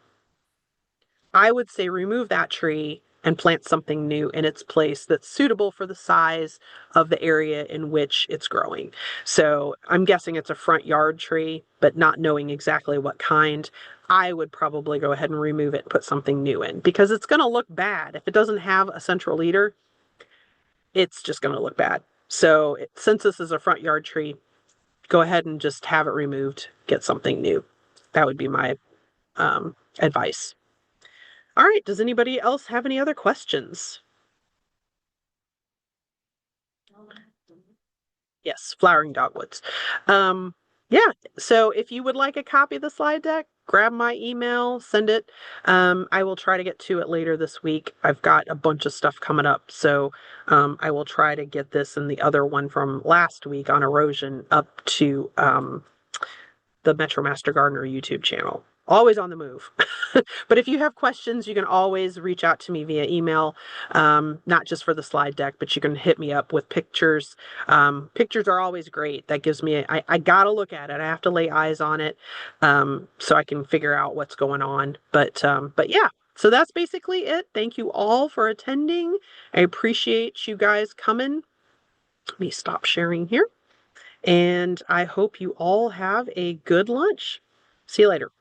I would say remove that tree and plant something new in its place that's suitable for the size of the area in which it's growing. So I'm guessing it's a front yard tree, but not knowing exactly what kind, I would probably go ahead and remove it and put something new in, because it's going to look bad. If it doesn't have a central leader, it's just going to look bad. So since this is a front yard tree, go ahead and just have it removed, get something new. That would be my advice. All right, does anybody else have any other questions? Yes, flowering dogwoods. Yeah, so if you would like a copy of the slide deck, grab my email, send it. I will try to get to it later this week. I've got a bunch of stuff coming up, so I will try to get this and the other one from last week on erosion up to the MetroMaster Gardener YouTube channel. Always on the move. But if you have questions, you can always reach out to me via email, not just for the slide deck, but you can hit me up with pictures. Pictures are always great. That gives me, I got to look at it. I have to lay eyes on it so I can figure out what's going on. But yeah, so that's basically it. Thank you all for attending. I appreciate you guys coming. Let me stop sharing here. And I hope you all have a good lunch. See you later.